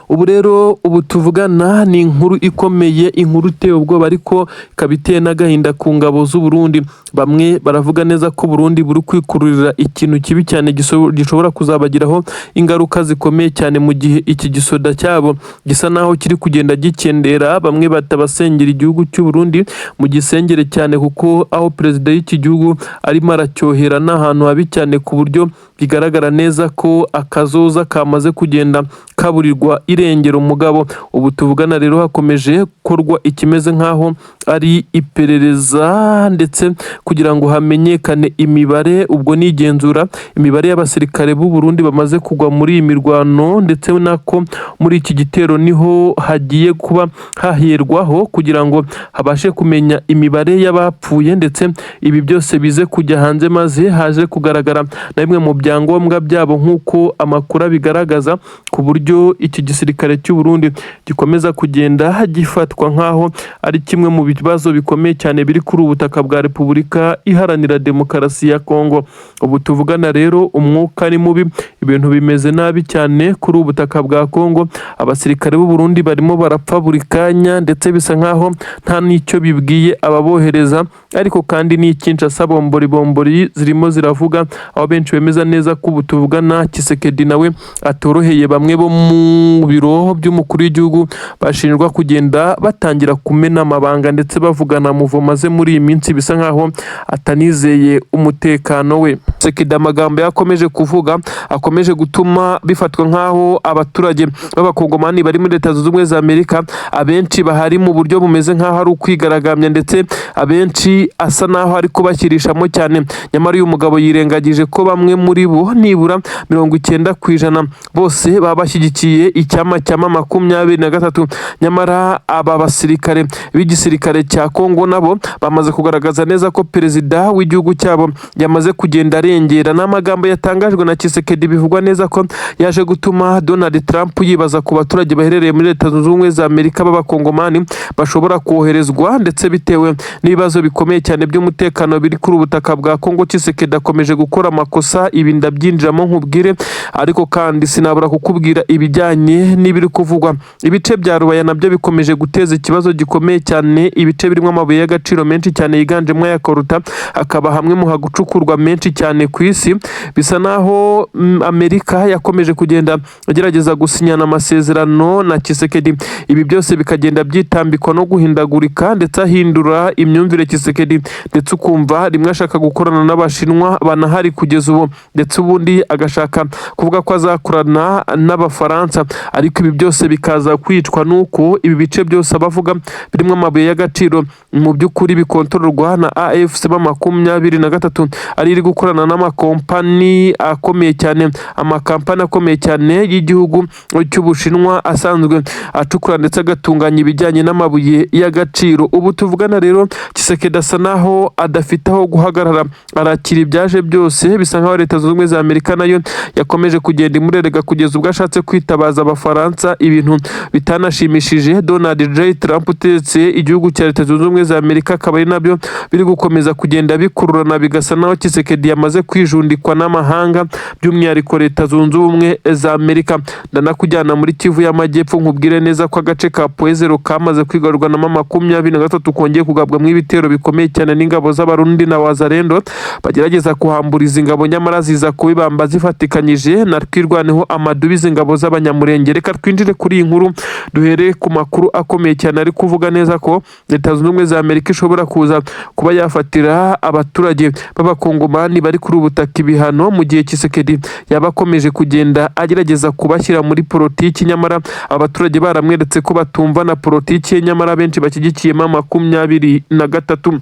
Speaker 1: Ubu rero ubu tuvugana ni inkuru ikomeye, inkuru iteye ubwoba ariko ikaba iteye n'agahinda ku ngabo z'u Burundi. Bamwe baravuga neza ko Burundi buri kwikururira ikintu kibi cyane gishobora kuzabagiraho ingaruka zikomeye cyane mu gihe iki gisoda cyabo gisa naho kiri kugenda gikendera. Bamwe batabasengera igihugu cy'u Burundi mu gisengere cyane, kuko aho perezida y'iki gihugu arimo aracyohera n'ahantu habi cyane ku buryo bigaragara neza ko akazoza kamaze kugenda kaburirwa irengero umugabo. Ubu tuvugana rero hakomeje gukorwa ikimeze nk'aho ari iperereza ndetse kugira ngo hamenyekane imibare, ubwo nigenzura imibare y'abasirikare b'u Burundi bamaze kugwa muri iyi mirwano, ndetse nako muri iki gitero niho hagiye kuba hahirwaho kugira ngo habashe kumenya imibare y'abapfuye, ndetse ibi byose bize kujya hanze maze haje kugaragara na bimwe mu ibyangombwa byabo nk'uko amakuru abigaragaza, ku buryo iki gisirikare cy'u Burundi gikomeza kugenda gifatwa nk'aho ari kimwe mu bibazo bikomeye cyane biri kuri ubutaka bwa Repubulika Iharanira Demokarasi ya Kongo. Ubu tuvugana rero umwuka ni mubi, ibintu bimeze nabi cyane kuri ubutaka bwa Kongo. Abasirikare b'u Burundi barimo barapfa buri kanya, ndetse bisa nkaho nta n'icyo bibwiye ababohereza, ariko kandi ni Kinshasa bombori zirimo ziravuga, aho benshi bemeza neza ko ubu tuvugana Tshisekedi nawe atoroheye bamwe bo mu biro by'umukuru w'igihugu bashinjwa kugenda batangira kumena amabanga ndetse bavugana muvoma ze muri iyi minsi, bisa nkaho atanizeye umutekano we. Tshisekedi amagambo yakomeje kuvuga akomeje gutuma bifatwa nkaho abaturage b'abakongomani bari muri Leta Zunze Ubumwe za Amerika abenshi bahari mu buryo bumeze nkaho ari ukwigaragambya, ndetse abenshi asa naho ari kubashyirishamo cyane. Nyamara uyu mugabo yirengagije ko bamwe muri bo nibura 90% bose baba bashyigikiye icyama cya 23. Nyamara aba basirikare b'igisirikare cya Kongo nabo bamaze kugaragaza neza ko perezida w'igihugu cyabo yamaze kugenda arengera. N'amagambo yatangajwe na Tshisekedi bivugwa neza ko yaje gutuma Donald Trump yibaza ku baturage baherereye muri Leta Zunze Ubumwe za Amerika b'abakongomani bashobora koherezwa, ndetse bitewe n'ibibazo bikomeye cyane by'umutekano biri kuri ubutaka bwa Kongo. Tshisekedi akomeje gukora amakosa, ibi ndabyinjiramo nkubwire, ariko kandi sinabura kukubwira ibijyanye n'ibiri kuvugwa. Ibice bya Rubaya nabyo bikomeje guteza ikibazo gikomeye cyane, ibice birimo amabuye y'agaciro menshi cyane yiganjemo aya koruta, akaba hamwe mu hagucukurwa menshi cyane ku isi. Bisa naho Amerika yakomeje kugenda agerageza gusinyana amasezerano na Tshisekedi, ibi byose bikagenda byitambikwa no guhindagurika, ndetse ahindura imyumvire Tshisekedi, ndetse ukumva rimwe ashaka gukorana n'Abashinwa banahari kugeza ubu, ndetse ubundi agashaka kuvuga ko azakorana n'Abafaransa, ariko ibi byose bikaza kwicwa nuko ibi bice byose abavuga birimo amabuye y'agaciro mu by'ukuri bikontororwa na AFC 23 ari iri gukorana n'amakompani akomeye cyane, amakampani akomeye cyane y'igihugu cy'Ubushinwa asanzwe acukura ndetse agatunganya ibijyanye n'amabuye y'agaciro. Ubu tuvugana rero Tshisekedi asa naho adafite aho guhagarara, arakira ibyaje byose. Bisa nkaho Leta Zunze Ubumwe za Amerika nayo yakomeje kugenda imurerega kugeza ubwo ashatse kwitabaza Abafaransa, ibintu bitanashimishije Donald J. Trump utetse igihugu cya Leta Zunze Ubumwe za Amerika, akaba ari nabyo biri gukomeza kugenda bikururana, bigasa naho Tshisekedi yamaze kwijundikwa n'amahanga, by'umwihariko Leta Zunze Ubumwe za Amerika. Ndanakujyana muri Kivu y'Amajyepfo nkubwire neza ko agace ka Poezero kamaze kwigarurwa na 23 kongeye kugabwa mu ibitero bikomeye cyane n'ingabo z'Abarundi na Wazalendo bagerageza kuhamburiza ingabo, nyamara ziza kubibamba zifatikanyije na Twirwaneho amadubizi ingabo z'Abanyamurenge. Reka twinjire kuri iyi nkuru duhere ku makuru akomeye cyane ari kuvuga neza ko Leta Zunze Ubumwe za Amerika ishobora kuza kuba yafatira abaturage b'abakongomani bari kuri ubutaka ibihano, mu gihe Tshisekedi yabakomeje kugenda agerageza kubashyira muri politiki, nyamara abaturage baramweretse ko batumva na politiki, nyamara benshi bashyigikiye 23.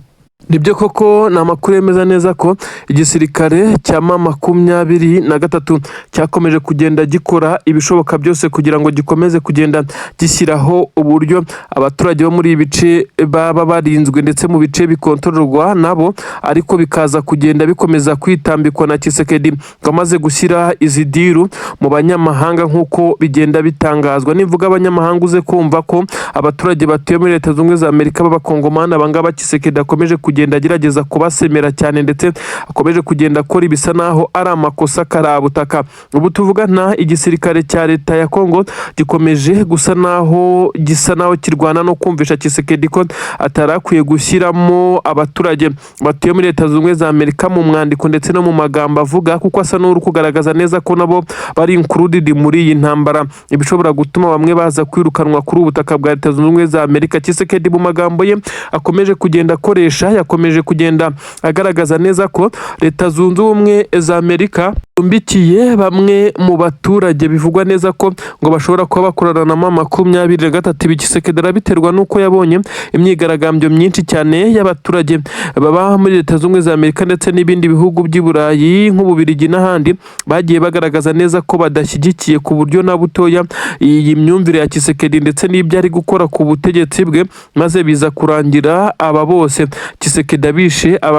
Speaker 1: Nibyo koko ni amakuru yemeza neza ko igisirikare cya 23 cyakomeje kugenda gikora ibishoboka byose kugira ngo gikomeze kugenda gishyiraho uburyo abaturage bo muri ibice baba barinzwe, ndetse mu bice bikontororwa nabo, ariko bikaza kugenda bikomeza kwitambikwa na Tshisekedi amaze gushyira izi diru mu banyamahanga nk'uko bigenda bitangazwa. Nivuga abanyamahanga uze kumva ko abaturage batuye muri Leta Zunze Ubumwe za Amerika b'abakongomani, abangaba Tshisekedi akomeje kugenda agerageza kubasemera cyane, ndetse akomeje kugenda akora ibisa naho ari amakosa karabutaka. Ubu tuvugana igisirikare cya Leta ya Kongo gikomeje gisa naho kirwana no kumvisha Tshisekedi ko atarakwiye gushyiramo abaturage batuye muri Leta Zunze Ubumwe za Amerika mu mwandiko ndetse no mu magambo avuga, kuko asa n'uri kugaragaza neza ko nabo bari included muri iyi ntambara, ibishobora gutuma bamwe baza kwirukanwa kuri ubutaka bwa Leta Zunze Ubumwe za Amerika. Tshisekedi mu magambo ye akomeje kugenda akoresha, yakomeje kugenda agaragaza neza ko Leta Zunze Ubumwe za Amerika umbikiye bamwe mu baturage, bivugwa neza ko ngo bashobora kuba bakorana na 23. Tshisekedi arabiterwa nuko yabonye imyigaragambyo myinshi cyane y'abaturage baba muri Leta Zunze Ubumwe za Amerika ndetse n'ibindi bihugu by'i Burayi nk'Ububirigi n'ahandi, bagiye bagaragaza neza ko badashyigikiye ku buryo na butoya iyi myumvire ya Tshisekedi ndetse n'ibyo ari gukora ku butegetsi bwe, maze biza kurangira aba bose Tshisekedi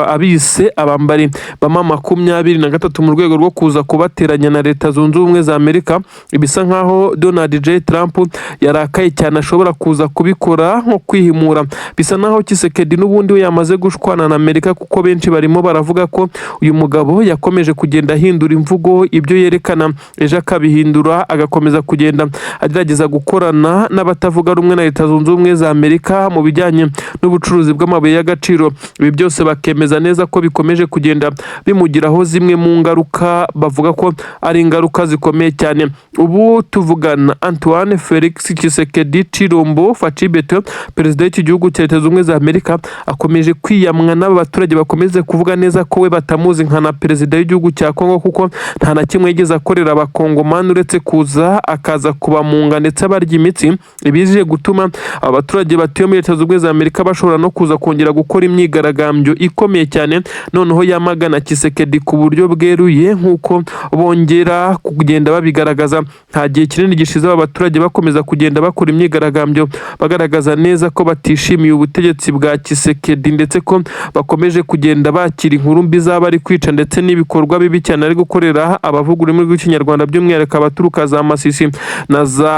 Speaker 1: abise abambari bama 23 mu rwego rwo kuza kubateranya na Leta Zunze Ubumwe za Amerika. Ibisa nkaho Donald J Trump yarakaye cyane ashobora kuza kubikora nko kwihimura. Bisa naho Tshisekedi n'ubundi we yamaze gushwana na Amerika, kuko benshi barimo baravuga ko uyu mugabo yakomeje kugenda ahindura imvugo, ibyo yerekana ejo akabihindura, agakomeza kugenda agerageza gukorana n'abatavuga rumwe na Leta Zunze Ubumwe za Amerika mu bijyanye n'ubucuruzi bw'amabuye y'agaciro. Ibi byose bakemeza neza ko bikomeje kugenda bimugiraho zimwe mu ngaruka bavuga ko ari ingaruka zikomeye cyane. Ubu tuvugana Antoine Felix Tshisekedi Chilombo Fachibeto, perezida w'igihugu cya Leta Zunze Ubumwe za Amerika, akomeje kwiyamwa n'abaturage bakomeze kuvuga neza ko we batamuzi nka perezida w'igihugu cya Kongo, kuko nta na kimwe yigeze akorera abakongomani uretse kuza akaza kubamunga ndetse abarya imitsi. Ibije gutuma abaturage batuye muri Leta Zunze Ubumwe za Amerika bashobora no kuza kongera gukora imyigaragambyo ikomeye cyane, noneho yamagana Tshisekedi ku buryo bweruye nk'uko bongera kugenda babigaragaza. Nta gihe kinini gishize aba baturage bakomeza kugenda bakora imyigaragambyo bagaragaza neza ko batishimiye ubutegetsi bwa Tshisekedi, ndetse ko bakomeje kugenda bakira inkuru mbi zaba ari kwica ndetse n'ibikorwa bibi cyane ari gukorera abavuga ururimi rw'ikinyarwanda, by'umwihariko abaturuka za Masisi na za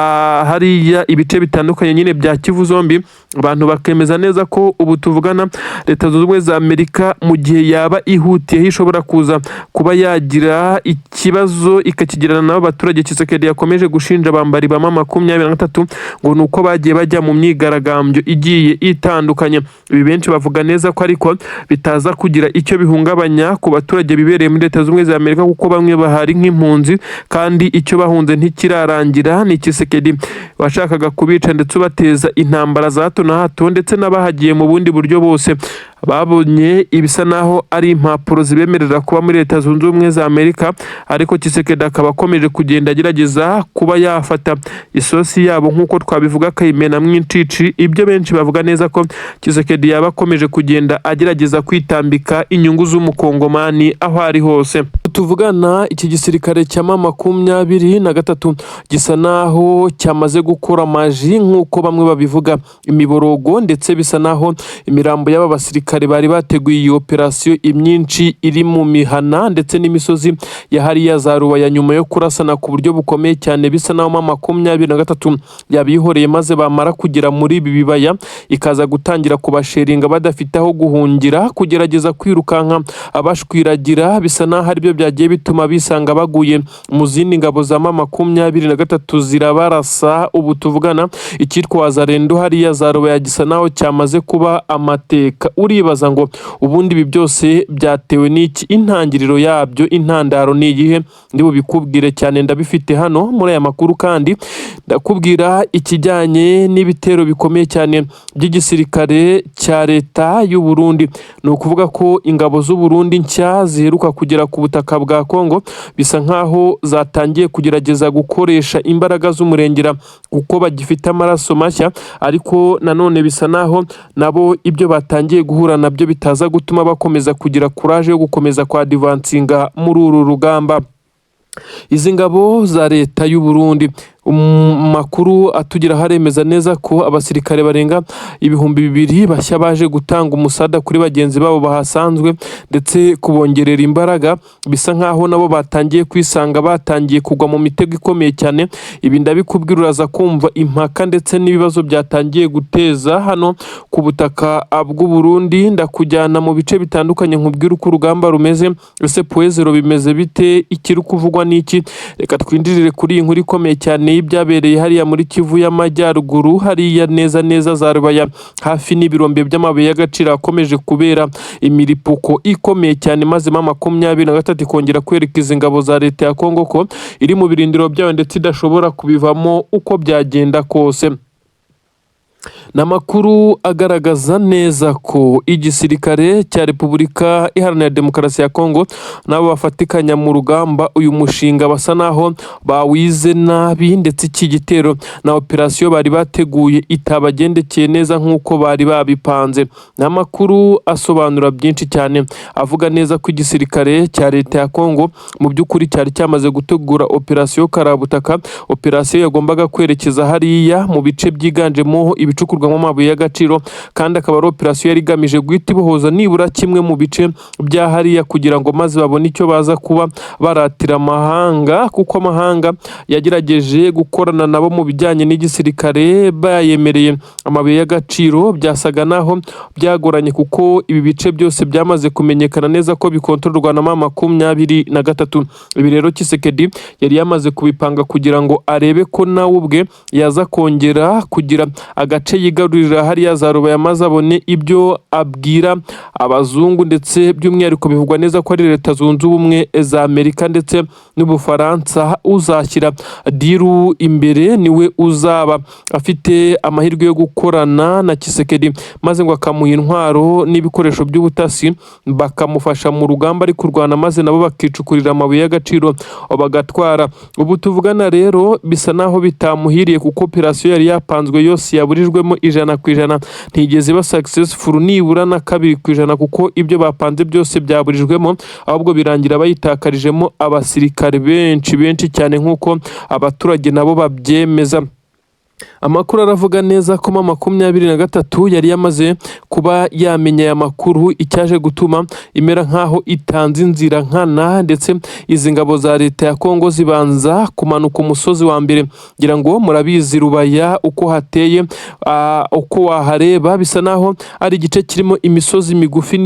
Speaker 1: hariya ibice bitandukanye nyine bya Kivu zombi. Abantu bakemeza neza ko ubu tuvugana Leta Zunze Ubumwe za Amerika mu gihe yaba ihutiye ishobora kuza kuba yagira ikibazo ikakigirana nabo abaturage. Tshisekedi yakomeje gushinja abambari bama 23 ngo nuko bagiye bajya mu myigaragambyo igiye itandukanye. Ibi benshi bavuga neza ko ariko bitaza kugira icyo bihungabanya ku baturage bibereye muri Leta Zunze Ubumwe za Amerika, kuko bamwe bahari nk'impunzi kandi icyo bahunze ntikirarangira. Ni Tshisekedi washakaga kubica ndetse ubateza intambara za hato na hato, ndetse n'abahagiye mu bundi buryo bose babonye ibisa naho ari impapuro zibemerera kuba muri Leta Zunze Ubumwe za Amerika, ariko Tshisekedi akaba akomeje kugenda agerageza kuba yafata isosi yabo nk'uko twabivuga akayimena mw'incici. Ibyo benshi bavuga neza ko Tshisekedi yaba akomeje kugenda agerageza kwitambika inyungu z'umukongomani aho ari hose. Tuvugana iki gisirikare cya 23 gisa naho cyamaze gukora amaji nk'uko bamwe babivuga imiborogo, ndetse bisa naho imirambo y'aba basirikare bari bateguye iyi operasiyo imyinshi iri mu mihana ndetse n'imisozi ya hariya za Rubaya, nyuma yo kurasana ku buryo bukomeye cyane. Bisa naho 23 yabihoreye maze bamara kugera muri ibi bibaya ikaza gutangira kubasheringa badafite aho guhungira, kugerageza kwirukanka abashwiragira. Bisa naho ari byo byagiye bituma bisanga baguye mu zindi ngabo za 23 zirabarasa. Ubu tuvugana icyitwa Wazalendo hariya za Rubaya gisa naho cyamaze kuba amateka. Uribaza ngo ubundi ibi byose byatewe n'iki? Intangiriro yabyo, intandaro ni iyihe? Ndi bubikubwire cyane, ndabifite hano muri aya makuru, kandi ndakubwira ikijyanye n'ibitero bikomeye cyane by'igisirikare cya Leta y'u Burundi. Ni ukuvuga ko ingabo z'u Burundi nshya ziheruka kugera ku butaka bwa Kongo bisa nkaho zatangiye kugerageza gukoresha imbaraga z'umurengera kuko bagifite amaraso mashya, ariko nanone bisa naho nabo ibyo batangiye guhura nabyo bitaza gutuma bakomeza kugira courage yo gukomeza kwa advancinga muri uru rugamba. Izi ngabo za Leta y'u Burundi, makuru atugira haremeza neza ko abasirikare barenga 2,000 bashya baje gutanga umusada kuri bagenzi babo bahasanzwe ndetse kubongerera imbaraga. Bisa nkaho nabo batangiye kwisanga batangiye kugwa mu mitego ikomeye cyane. Ibi ndabikubwira uraza kumva impaka ndetse n'ibibazo byatangiye guteza hano ku butaka bw'u Burundi. Ndakujyana mu bice bitandukanye nkubwira uko urugamba rumeze, ese poezero bimeze bite, ikiri kuvugwa n'iki. Reka twindirire kuri iyi nkuru ikomeye cyane y'ibyabereye hariya muri Kivu y'Amajyaruguru, hariya neza za Rubaya hafi n'ibirombe by'amabuye y'agaciro akomeje kubera imiripuko ikomeye cyane, maze 23 kongera kwerekeza ingabo za Leta ya Kongo ko iri mu birindiro byayo ndetse idashobora kubivamo uko byagenda kose. Namakuru agaragaza neza ko igisirikare cya Repubulika Iharanira Demokarasi ya Kongo nabo bafatikanya mu rugamba uyu mushinga basa naho bawize nabi, ndetse iki gitero na operasiyo bari bateguye itabagendekeye neza nk'uko bari babipanze. Namakuru asobanura byinshi cyane avuga neza ko igisirikare cya Leta ya Kongo mu by'ukuri cyari cyamaze gutegura operasiyo karabutaka, operasiyo yagombaga kwerekeza hariya mu bice byiganjemo ibicukurwamo amabuye y'agaciro, kandi akaba ari operasiyo yari igamije guhita ibohoza nibura kimwe mu bice bya hariya kugira ngo maze babone icyo baza kuba baratira amahanga, kuko amahanga yagerageje gukorana nabo mu bijyanye n'igisirikare bayemereye amabuye y'agaciro. Byasaga naho byagoranye kuko ibi bice byose byamaze kumenyekana neza ko bikontororwa na M23. Ibi rero Tshisekedi yari yamaze kubipanga kugira ngo arebe ko nawe ubwe yaza kongera kugira agace yigarurira hariya za Rubaya maze abone ibyo abwira abazungu, ndetse by'umwihariko bivugwa neza ko ari Leta Zunze Ubumwe za Amerika ndetse n'Ubufaransa uzashyira diru imbere niwe uzaba afite amahirwe yo gukorana na Tshisekedi, maze ngo akamuha intwaro n'ibikoresho by'ubutasi bakamufasha mu rugamba ari kurwana, maze nabo bakicukurira amabuye y'agaciro bagatwara. Ubu tuvugana rero bisa naho bitamuhiriye kuko operasiyo yari yapanzwe yose yaburijwemo 100%, ntigeze iba successful nibura na 2%, kuko ibyo bapanze byose byaburijwemo, ahubwo birangira bayitakarijemo abasirikare benshi cyane nk'uko abaturage nabo babyemeza. Amakuru aravuga neza ko M23 yari yamaze kuba yamenya aya makuru, icyaje gutuma imera nkaho itanze inzira nkana, ndetse izi ngabo za leta ya Kongo zibanza kumanuka umusozi wa mbere. Ngira ngo murabizi Rubaya uko hateye, uko wahareba bisa naho ari igice kirimo imisozi migufi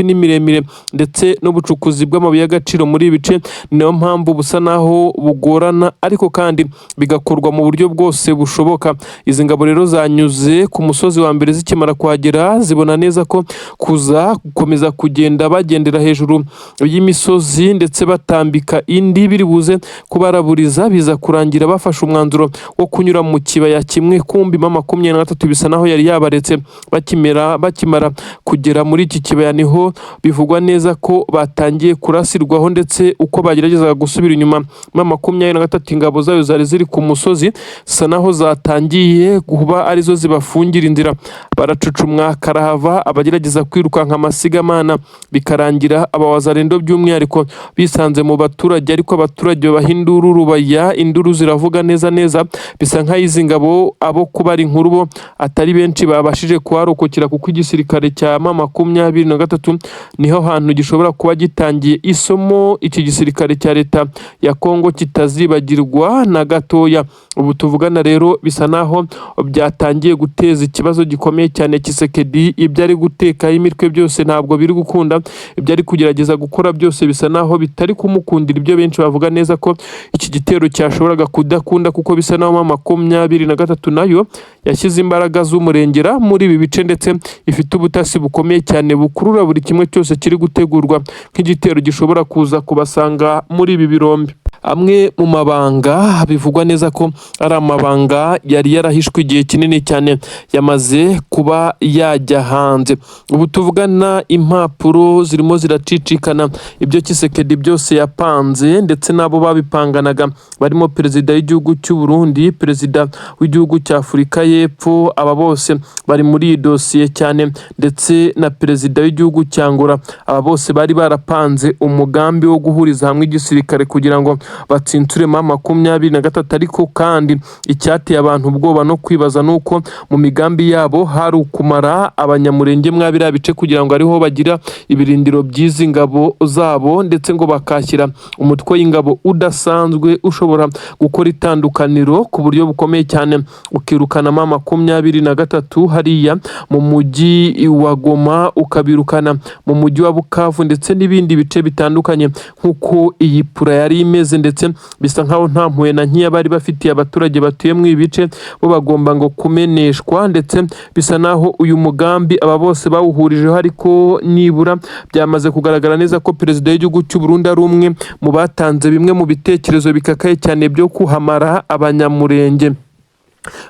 Speaker 1: n'imiremire, ndetse n'ubucukuzi bw'amabuye y'agaciro muri ibi bice. Niyo mpamvu busa naho bugorana, ariko kandi bigakorwa mu buryo bwose bushoboka. Izi ngabo rero zanyuze ku musozi wa mbere, zikimara kuhagera zibona neza ko gukomeza kugenda bagendera hejuru y'imisozi ndetse batambika indi biri buze kubaraburiza, biza kurangira bafashe umwanzuro wo kunyura mu kibaya kimwe. Kumbi M23 bisa naho yari yabaretse. Bakimara kugera muri iki kibaya niho bivugwa neza ko batangiye kurasirwaho, ndetse uko bageragezaga gusubira inyuma M23 ingabo zayo zari ziri ku musozi sa naho zatangiye kuba arizo zibafungira inzira. Baracucumwa karahava, abagerageza kwirukanka amasigamana, bikarangira abawazarendo by'umwihariko bisanze mu baturage, ariko abaturage bahindura Rubaya. Induru ziravuga neza bisa nk'ayizi ngabo abo kubara inkuru bo atari benshi babashije kuharokokera, kuko igisirikare cya M23 niho hantu gishobora kuba gitangiye isomo iki gisirikare cya leta ya Kongo kitazibagirwa na gatoya. Ubu tuvugana rero bisa naho byatangiye guteza ikibazo gikomeye cyane Tshisekedi. Ibyo ari gutekaho imitwe byose ntabwo biri gukunda, ibyo ari kugerageza gukora byose bisa naho bitari kumukundira. Ibyo benshi bavuga neza ko iki gitero cyashoboraga kudakunda, kuko bisa naho M23 nayo yashyize imbaraga z'umurengera muri ibi bice, ndetse ifite ubutasi bukomeye cyane bukurura buri kimwe cyose kiri gutegurwa nk'igitero gishobora kuza kubasanga muri ibi birombe. Amwe mu mabanga bivugwa neza ko ari amabanga yari yarahishwe igihe kinini cyane yamaze kuba yajya hanze. Ubu tuvugana impapuro zirimo ziracicikana, ibyo Tshisekedi byose yapanze ndetse nabo babipanganaga barimo perezida w'igihugu cy'u Burundi, perezida w'igihugu cya Afurika y'Epfo, aba bose bari muri iyi dosiye cyane, ndetse na perezida w'igihugu cya Angola. Aba bose bari barapanze umugambi wo guhuriza hamwe igisirikare kugira ngo batsinture M23, ariko kandi icyateye abantu ubwoba no kwibaza nuko mu migambi yabo hari ukumara abanyamurenge mwabira bice kugira ngo ariho bagira ibirindiro by'izi ngabo zabo, ndetse ngo bakashyira umutwe w'ingabo udasanzwe ushobora gukora itandukaniro ku buryo bukomeye cyane, ukirukana M23 hariya mu mujyi wa Goma, ukabirukana mu mujyi wa Bukavu ndetse n'ibindi bice bitandukanye nk'uko iyi pura yari imeze. Ndetse bisa nkaho nta mpuhwe na nkiya bari bafitiye abaturage batuye mu ibice, bo bagomba ngo kumeneshwa, ndetse bisa naho uyu mugambi aba bose bawuhurijeho. Ariko nibura byamaze kugaragara neza ko perezida w'igihugu cy'u Burundi ari umwe mu batanze bimwe mu bitekerezo bikakaye cyane byo kuhamara abanyamurenge.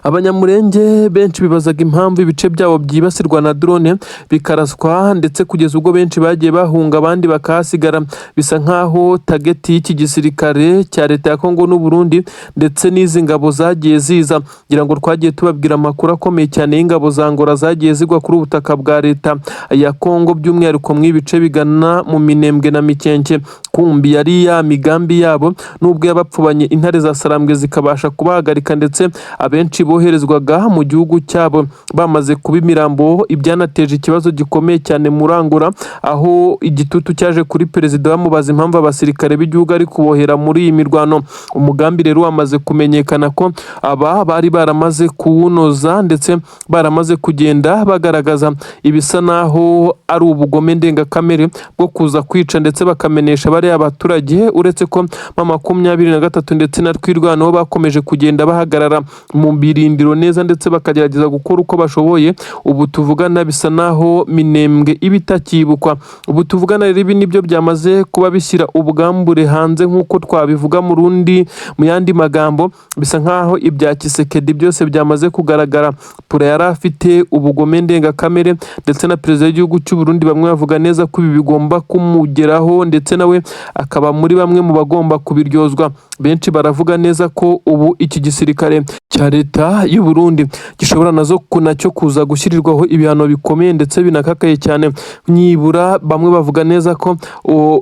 Speaker 1: Abanyamurenge benshi bibazaga impamvu ibice byabo byibasirwa na drone bikaraswa, ndetse kugeza ubwo benshi bagiye bahunga abandi bakahasigara. Bisa nkaho tageti y'iki gisirikare cya leta ya Kongo n'u Burundi ndetse n'izi ngabo zagiye ziza, ngira ngo twagiye tubabwira amakuru akomeye cyane y'ingabo za Angola zagiye zigwa kuri ubutaka bwa leta ya Kongo, by'umwihariko mu ibice bigana mu Minembwe na Mikenke. Kumbi yari ya migambi yabo, nubwo yabapfubanye intare za Sarambwe zikabasha kubahagarika, ndetse abenshi benshi boherezwaga mu gihugu cyabo bamaze kuba imirambo, ibyanateje ikibazo gikomeye cyane muri Angola, aho igitutu cyaje kuri perezida bamubaza impamvu abasirikare b'igihugu ari kubohera muri iyi mirwano. Umugambi rero wamaze kumenyekana ko aba bari baramaze kuwunoza ndetse baramaze kugenda bagaragaza ibisa naho ari ubugome ndengakamere bwo kuza kwica ndetse bakamenesha bariya abaturage, uretse ko M23 ndetse na Twirwanaho bakomeje kugenda bahagarara mu birindiro neza ndetse bakagerageza gukora uko bashoboye. Ubu tuvugana bisa naho Minembwe ibitakibukwa. Ubu tuvugana rero ibi nibyo byamaze kuba bishyira ubwambure hanze nk'uko twabivuga mu yandi magambo, bisa nkaho ibya Tshisekedi byose byamaze kugaragara. Pura yari afite ubugome ndengakamere ndetse na perezida w'igihugu cy'u Burundi bamwe bavuga neza ko ibi bigomba kumugeraho ndetse nawe akaba muri bamwe mu bagomba kubiryozwa. Benshi baravuga neza ko ubu iki gisirikare cya leta y'u Burundi gishobora nacyo kuza gushyirirwaho ibihano bikomeye ndetse binakakaye cyane. Nibura bamwe bavuga neza ko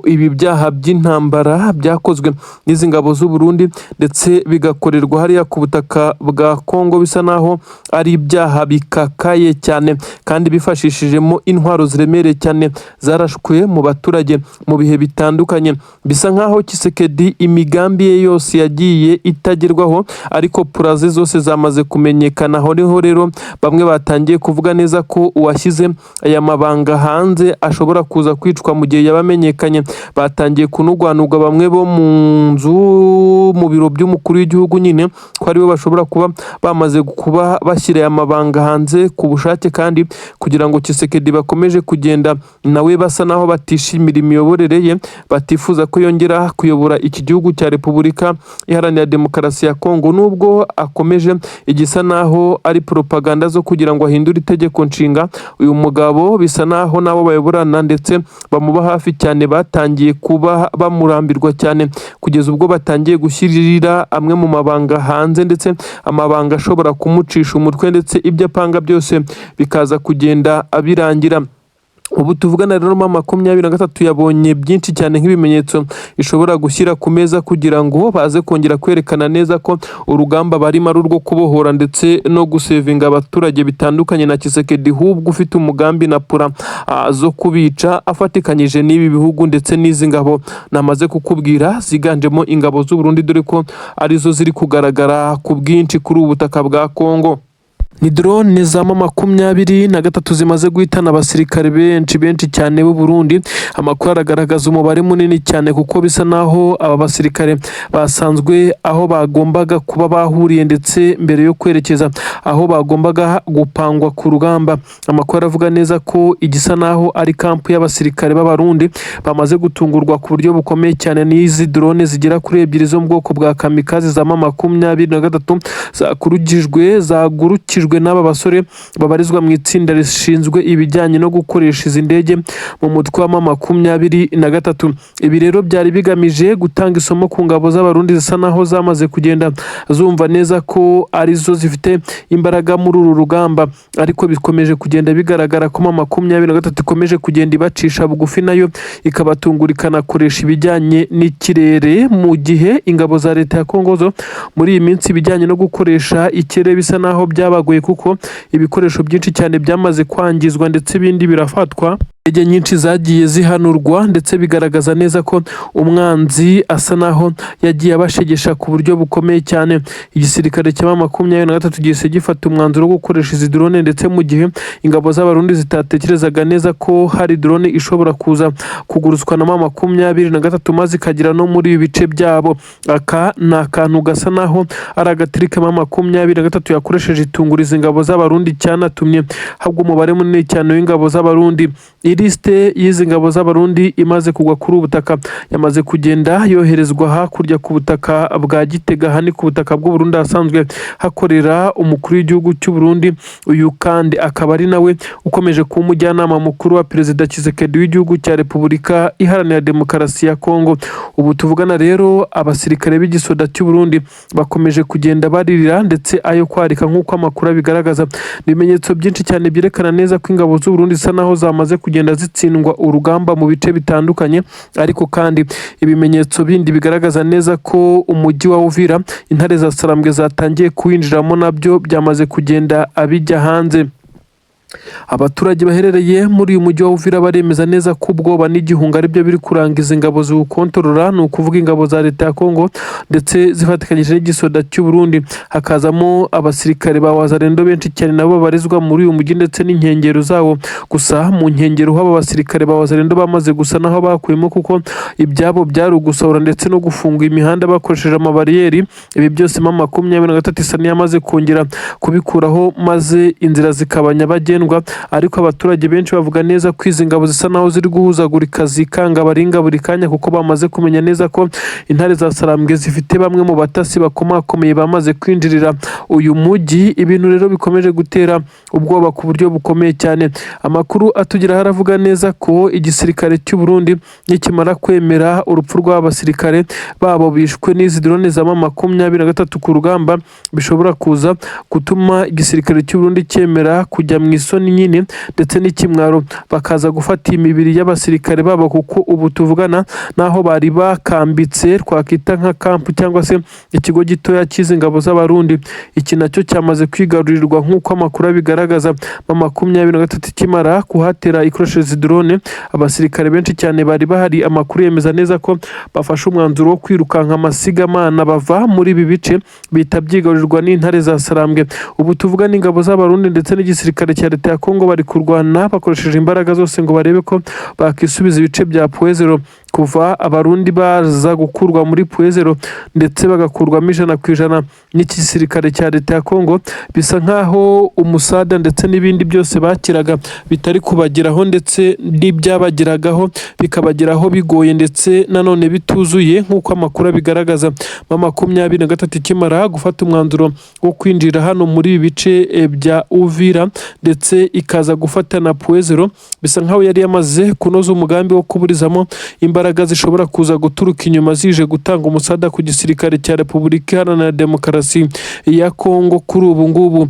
Speaker 1: ibi byaha by'intambara byakozwe n'izi ngabo z'u Burundi ndetse bigakorerwa hariya ku butaka bwa Kongo bisa naho ari ibyaha bikakaye cyane kandi bifashishijemo intwaro ziremereye cyane zarashwe mu baturage mu bihe bitandukanye. Bisa nkaho Tshisekedi imigambi ye yose yagiye itagerwaho, ariko puraze zose zamaze kumenyekana. Aho niho rero bamwe batangiye kuvuga neza ko uwashyize aya mabanga hanze ashobora kuza kwicwa mu gihe yabamenyekanye. Batangiye kunugwanugwa bamwe bo mu biro by'umukuru w'igihugu nyine ko aribo bashobora kuba bamaze kuba bashyira aya mabanga hanze ku bushake, kandi kugira ngo Tshisekedi bakomeje kugenda nawe basa naho batishimira imiyoborere ye, batifuza ko yongera kuyobora iki gihugu cya Repubulika Iharanira Demokarasi ya Kongo. Nubwo akomeje igisa naho ari propaganda zo kugira ngo ahindure itegeko nshinga, uyu mugabo bisa naho nabo bayoborana ndetse bamuba hafi cyane batangiye kuba bamurambirwa cyane, kugeza ubwo batangiye gushyirira amwe mu mabanga hanze ndetse amabanga ashobora kumucisha umutwe ndetse ibyo apanga byose bikaza kugenda abirangira. Ubu tuvugana rero M23 yabonye byinshi cyane nk'ibimenyetso ishobora gushyira ku meza kugira ngo baze kongera kwerekana neza ko urugamba barimo ari urwo kubohora ndetse no gusevinga abaturage bitandukanye na Tshisekedi hubwo ufite umugambi na pura zo kubica afatikanyije n'ibi bihugu ndetse n'izi ngabo namaze kukubwira ziganjemo ingabo z'u Burundi, dore ko arizo ziri kugaragara ku bwinshi kuri ubu butaka bwa Kongo. Ni drone za M23 zimaze guhitana abasirikare benshi cyane b'u Burundi. Amakuru aragaragaza umubare munini cyane kuko bisa naho aba basirikare basanzwe aho bagombaga kuba bahuriye ndetse mbere yo kwerekeza aho bagombaga gupangwa ku rugamba. Amakuru aravuga neza ko igisa naho ari kampu y'abasirikare b'Abarundi bamaze gutungurwa ku buryo bukomeye cyane n'izi drone zigera kuri 2 zo mu bwoko bwa kamikaze za M23 zagurukijwe n'aba basore babarizwa mu itsinda rishinzwe ibijyanye no gukoresha izi ndege mu mutwe wa M23. Ibi rero byari bigamije gutanga isomo ku ngabo z'Abarundi zisa naho zamaze kugenda zumva neza ko arizo zifite imbaraga muri uru rugamba, ariko bikomeje kugenda bigaragara ko M23 ikomeje kugenda ibacisha bugufi, nayo ikabatungura ikanakoresha ibijyanye n'ikirere, mu gihe ingabo za leta ya Kongo zo muri iyi minsi ibijyanye no gukoresha ikirere bisa naho byabagoye kuko ibikoresho byinshi cyane byamaze kwangizwa ndetse ibindi birafatwa. Indege nyinshi zagiye zihanurwa ndetse bigaragaza neza ko umwanzi asa naho yagiye abashegesha ku buryo bukomeye cyane. Igisirikare cya M23 gise gifata umwanzuro wo gukoresha izi drone ndetse mu gihe ingabo z'Abarundi zitatekerezaga neza ko hari drone ishobora kuza kugurutswa na M23 maze ikagira no muri ibi bice byabo. Aka ni akantu gasa naho ari agatirike M23 yakoresheje itunguriza ingabo z'Abarundi cyanatumye habwa umubare munini cyane w'ingabo z'Abarundi. Liste y'izi ngabo z'Abarundi imaze kugwa kuri ubutaka yamaze kugenda yoherezwa hakurya ku butaka bwa Gitega, hani ku butaka bw'u Burundi hasanzwe hakorera umukuru w'igihugu cy'u Burundi. Uyu kandi akaba ari nawe ukomeje kuba umujyanama mukuru wa perezida Tshisekedi w'igihugu cya Repubulika Iharanira Demokarasi ya Kongo. Ubu tuvugana rero abasirikare b'igisoda cy'u Burundi bakomeje kugenda baririra ndetse ayo kwarika nk'uko amakuru bigaragaza. Ibimenyetso byinshi cyane byerekana neza ko ingabo z'u Burundi zisa naho zamaze kugenda kugenda zitsindwa urugamba mu bice bitandukanye, ariko kandi ibimenyetso bindi bigaragaza neza ko umujyi wa Uvira intare za Sarambwe zatangiye kuwinjiramo nabyo byamaze kugenda abijya hanze. Abaturage baherereye muri uyu mujyi wa Uvira baremeza neza ko ubwoba n'igihunga ari byo biri kurangiza ingabo ziwukontorora, ni ukuvuga ingabo za leta ya Kongo ndetse zifatikanyije n'igisoda cy'u Burundi, hakazamo abasirikare ba Wazalendo benshi cyane nabo babarizwa muri uyu mujyi ndetse n'inkengero zawo. Gusa mu nkengero haba abasirikare ba Wazalendo bamaze gusa naho bakuyemo, kuko ibyabo byari ugusahura ndetse no gufunga imihanda bakoresheje amabariyeri. Ibi byose M23 isa n'iyamaze kongera kubikuraho maze inzira zikaba nyabagendwa, ariko abaturage benshi bavuga neza ko izi ngabo zisa naho ziri guhuzagurika zikanga baringa buri kanya, kuko bamaze kumenya neza ko intare za Sarambwe zifite bamwe mu batasi bakomakomeye bamaze kwinjirira uyu mujyi. Ibintu rero bikomeje gutera ubwoba ku buryo bukomeye cyane. Amakuru atugira haravuga neza ko igisirikare cy'u Burundi nikimara kwemera urupfu rw'abasirikare babo bishwe n'izi drone za M23 ku rugamba, bishobora kuza gutuma igisirikare cy'u Burundi cyemera kujya mu isoni nyine ndetse n'ikimwaro, bakaza gufata imibiri y'abasirikare babo, kuko ubu tuvugana naho bari bakambitse twakita nka kampu cyangwa se ikigo gitoya cy'izi ngabo z'abarundi. Iki nacyo cyamaze kwigarurirwa nk'uko amakuru abigaragaza. M23 kimara kuhatera ikoresheje drone, abasirikare benshi cyane bari bahari. Amakuru yemeza neza ko bafashe umwanzuro wo kwirukanka amasigamana bava muri ibi bice bita byigarurirwa n'intare za Sarambwe. Ubu tuvuga n'ingabo z'abarundi ndetse n'igisirikare cya leta ya Kongo bari kurwana bakoresheje imbaraga zose ngo barebe ko bakisubiza ibice bya Puezero. Kuva abarundi baza gukurwa muri Puezero ndetse bagakurwamo 100% n'iki gisirikare cya leta ya Kongo, bisa nkaho umusada ndetse n'ibindi byose bakiraga bitari kubageraho, ndetse n'ibyabagiragaho bikabageraho bigoye ndetse nanone bituzuye nk'uko amakuru abigaragaza. M23 kimara gufata umwanzuro wo kwinjira hano muri ibi bice bya Uvira ndetse ikaza gufata na Puezero, bisa nkaho yari yamaze kunoza umugambi wo kuburizamo imbaraga zishobora kuza guturuka inyuma zije gutanga umusada ku gisirikare cya Repubulika Iharanira Demokarasi ya Kongo. Kuri ubu ngubu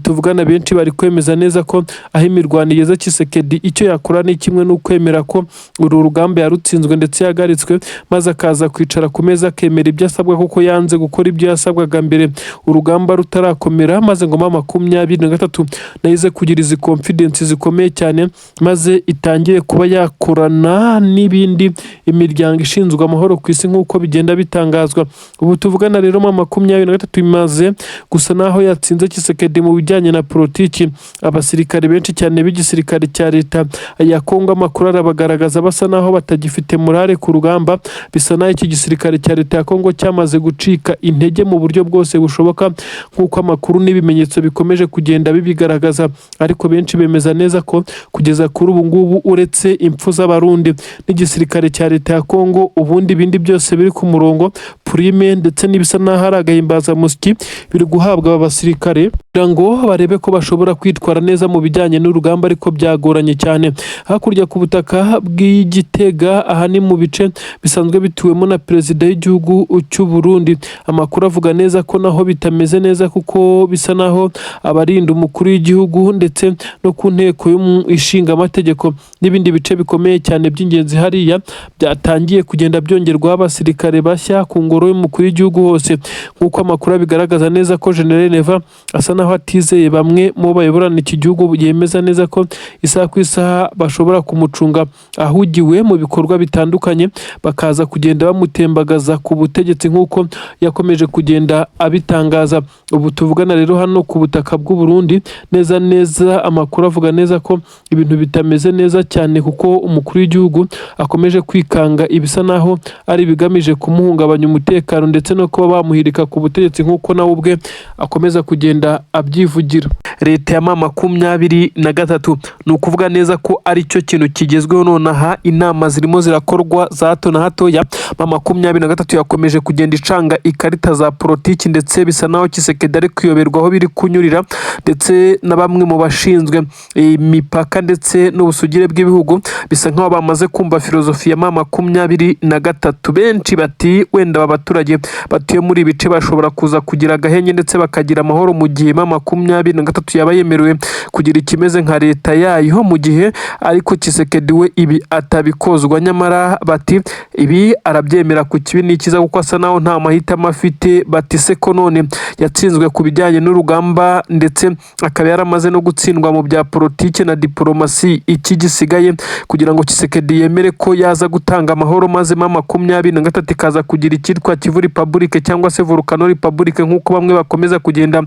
Speaker 1: tuvugana benshi bari kwemeza neza ko aho imirwano igeze Tshisekedi icyo yakora ni kimwe n'ukwemera ko uru rugamba yarutsinzwe ndetse yagaritswe, maze akaza kwicara ku meza akemera ibyo asabwa, kuko yanze gukora ibyo yasabwaga mbere urugamba rutarakomera, maze ngo M23 nayize kugira izi confidence zikomeye cyane, maze itangiye kuba yakorana n'ibindi imiryango ishinzwe amahoro ku isi nk'uko bigenda bitangazwa. Ubu tuvugana rero M23 imaze gusa naho yatsinze Tshisekedi mu bijyanye na politiki. Abasirikare benshi cyane b'igisirikare cya leta ya Kongo amakuru arabagaragaza basa naho batagifite morale ku rugamba, bisa naho iki gisirikare cya leta ya Kongo cyamaze gucika intege mu buryo bwose bushoboka nk'uko amakuru n'ibimenyetso bikomeje kugenda bibigaragaza. Ariko benshi bemeza neza ko kugeza kuri ubu ngubu uretse impfu z'abarundi n'igisirikare cya leta ya Kongo, ubundi bindi byose biri ku murongo prime ndetse n'ibisa naho ari agahimbaza musiki biri guhabwa aba basirikare kugira ngo barebe ko bashobora kwitwara neza mu bijyanye n'urugamba, ariko byagoranye cyane. Hakurya ku butaka bw'Igitega, aha ni mu bice bisanzwe bituwemo na perezida w'igihugu cy'u Burundi, amakuru avuga neza ko naho bitameze neza, kuko bisa naho abarinda umukuru w'igihugu ndetse no ku nteko y'ishinga amategeko n'ibindi bice bikomeye cyane by'ingenzi hariya byatangiye kugenda byongerwaho abasirikare bashya ku ngoro y'umukuru w'igihugu hose, nk'uko amakuru abigaragaza neza ko General Neva asa naho atizeye bamwe mu bayoborana iki gihugu, yemeza neza ko isaha ku isaha bashobora kumucunga ahugiwe mu bikorwa bitandukanye, bakaza kugenda bamutembagaza ku butegetsi nk'uko yakomeje kugenda abitangaza. Ubu tuvugana rero hano ku butaka bw'u Burundi neza amakuru avuga neza ko ibintu bitameze neza cyane, kuko umukuru w'igihugu akomeje kwikanga ibisa naho ari bigamije kumuhungabanya umutekano ndetse no kuba bamuhirika ku butegetsi nk'uko nawe ubwe akomeza kugenda abyivugira. Leta ya M23 ni ukuvuga neza ko ari cyo kintu kigezweho nonaha. Inama zirimo zirakorwa za hato na hatoya. M23 yakomeje kugenda icanga ikarita za politiki ndetse bisa naho Tshisekedi ari kuyoberwaho biri kunyurira, ndetse na bamwe mu bashinzwe imipaka ndetse n'ubusugire bw'ibihugu bisa nkaho bamaze kumva filozofi ya M23. Benshi bati wenda abaturage batuye muri ibice bashobora kuza kugira agahenge ndetse bakagira amahoro mu gihe M23 yaba yemerewe kugira ikimeze nka leta yayo mu gihe ariko Tshisekedi we ibi atabikozwa. Nyamara bati ibi arabyemera ku kibi n'ikiza kuko asa naho nta mahitamo afite. Bati se ko none yatsinzwe ku bijyanye n'urugamba ndetse akaba yaramaze no gutsindwa mu bya politike na diplomasi, iki gisigaye kugira ngo Tshisekedi yemere ko yaza gutanga amahoro maze M23 ikaza kugira icyitwa Kivu Republic cyangwa se Volcano Republic nk'uko bamwe bakomeza kugenda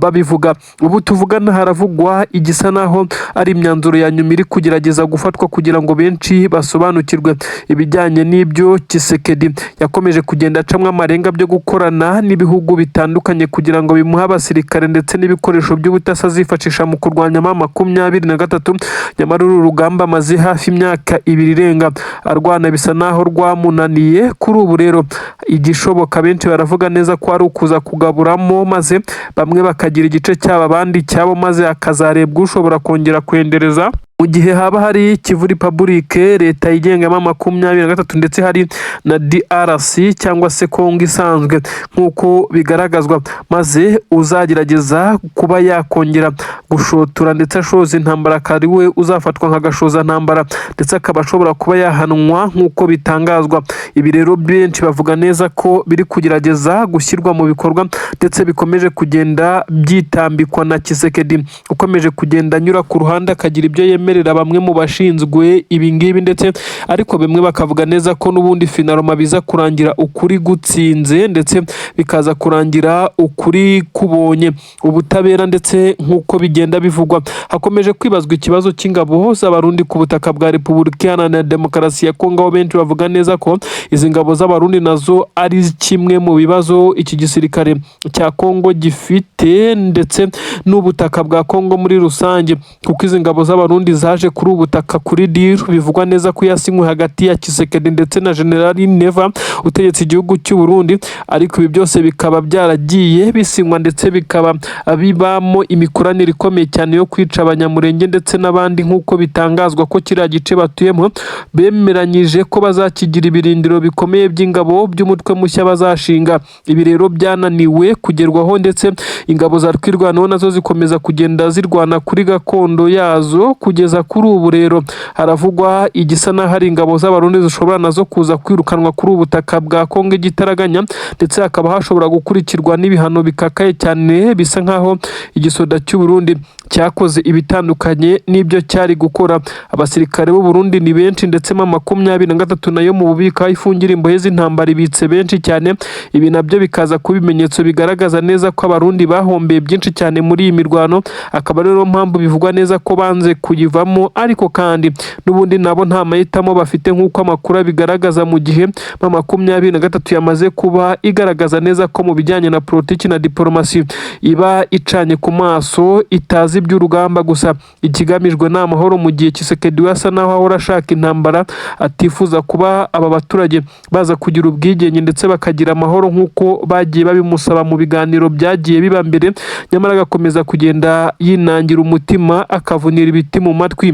Speaker 1: babivuga. Ubu tuvugana haravugwa igisa naho ari imyanzuro ya nyuma iri kugerageza gufatwa kugira ngo benshi basobanukirwe ibijyanye n'ibyo Tshisekedi yakomeje kugenda acamwa amarenga byo gukorana n'ibihugu bitandukanye kugira ngo bimuhe abasirikare ndetse n'ibikoresho by'ubutasi azifashisha mu kurwanya M23. Nyamara uru rugamba amaze hafi imyaka 2 irenga arwana bisa naho rwamunaniye. Kuri ubu rero igishoboka benshi baravuga neza ko ari ukuza kugaburamo maze bamwe bakagira igice cyabo abandi cyabo maze akazarebwa ushobora kongera kwendereza mu gihe haba hari Kivu Republic leta yigenga M23 ndetse hari na DRC cyangwa se Kongo isanzwe nk'uko bigaragazwa, maze uzagerageza kuba yakongera gushotora ndetse ashoza intambara kari we uzafatwa nk'agashoza ntambara ndetse akaba ashobora kuba yahanwa nk'uko bitangazwa. Ibi rero benshi bavuga neza ko biri kugerageza gushyirwa mu bikorwa ndetse bikomeje kugenda byitambikwa na Tshisekedi ukomeje kugenda anyura ku ruhande akagira ibyo yemerera bamwe mu bashinzwe ibi ngibi ndetse ariko bimwe bakavuga neza ko n'ubundi finaloma biza kurangira ukuri gutsinze ndetse bikaza kurangira ukuri kubonye ubutabera ndetse nk'uko bigenda bivugwa. Hakomeje kwibazwa ikibazo cy'ingabo z'abarundi ku butaka bwa Repubulika Iharanira Demokarasi ya Kongo, aho benshi bavuga neza ko izi ngabo z'abarundi nazo ari kimwe mu bibazo iki gisirikare cya Kongo gifite ndetse n'ubutaka bwa Kongo muri rusange, kuko izi ngabo z'abarundi zaje kuri ubutaka kuri diru bivugwa neza ko yasinywe hagati ya Tshisekedi ndetse na General Neva utegetse igihugu cy'u Burundi, ariko ibi byose bikaba byaragiye bisinywa ndetse bikaba bibamo imikoranire ikomeye cyane yo kwica abanyamurenge ndetse n'abandi nk'uko bitangazwa ko kiriya gice batuyemo bemeranyije ko bazakigira ibirindiro bikomeye by'ingabo by'umutwe mushya bazashinga. Ibi rero byananiwe kugerwaho ndetse ingabo za twirwanaho nazo zikomeza kugenda zirwana kuri gakondo yazo. Kugeza kuri ubu rero haravugwa igisa naho hari ingabo z'abarundi zishobora nazo kuza kwirukanwa kuri ubutaka bwa Kongo igitaraganya ndetse hakaba hashobora gukurikirwa n'ibihano bikakaye cyane bisa nkaho igisoda cy'u Burundi cyakoze ibitandukanye n'ibyo cyari gukora. Abasirikare b'u Burundi ni benshi ndetse M23 nayo mu bubika ifungira imbohe z'intambara ibitse benshi cyane. Ibi nabyo bikaza kuba ibimenyetso bigaragaza neza ko abarundi bahombeye byinshi cyane muri iyi mirwano, akaba rero mpamvu bivugwa neza ko banze kuyivamo, ariko kandi n'ubundi nabo nta mahitamo bafite nk'uko amakuru bigaragaza mu gihe M23 yamaze kuba igaragaza neza ko mu bijyanye na politiki na diplomasi iba icanye ku maso itazi iby'urugamba gusa ikigamijwe ni amahoro, mu gihe Tshisekedi asa naho ahora ashaka intambara atifuza kuba aba baturage baza kugira ubwigenge ndetse bakagira amahoro nk'uko bagiye babimusaba mu biganiro byagiye biba mbere, nyamara agakomeza kugenda yinangira umutima akavunira ibiti mu matwi.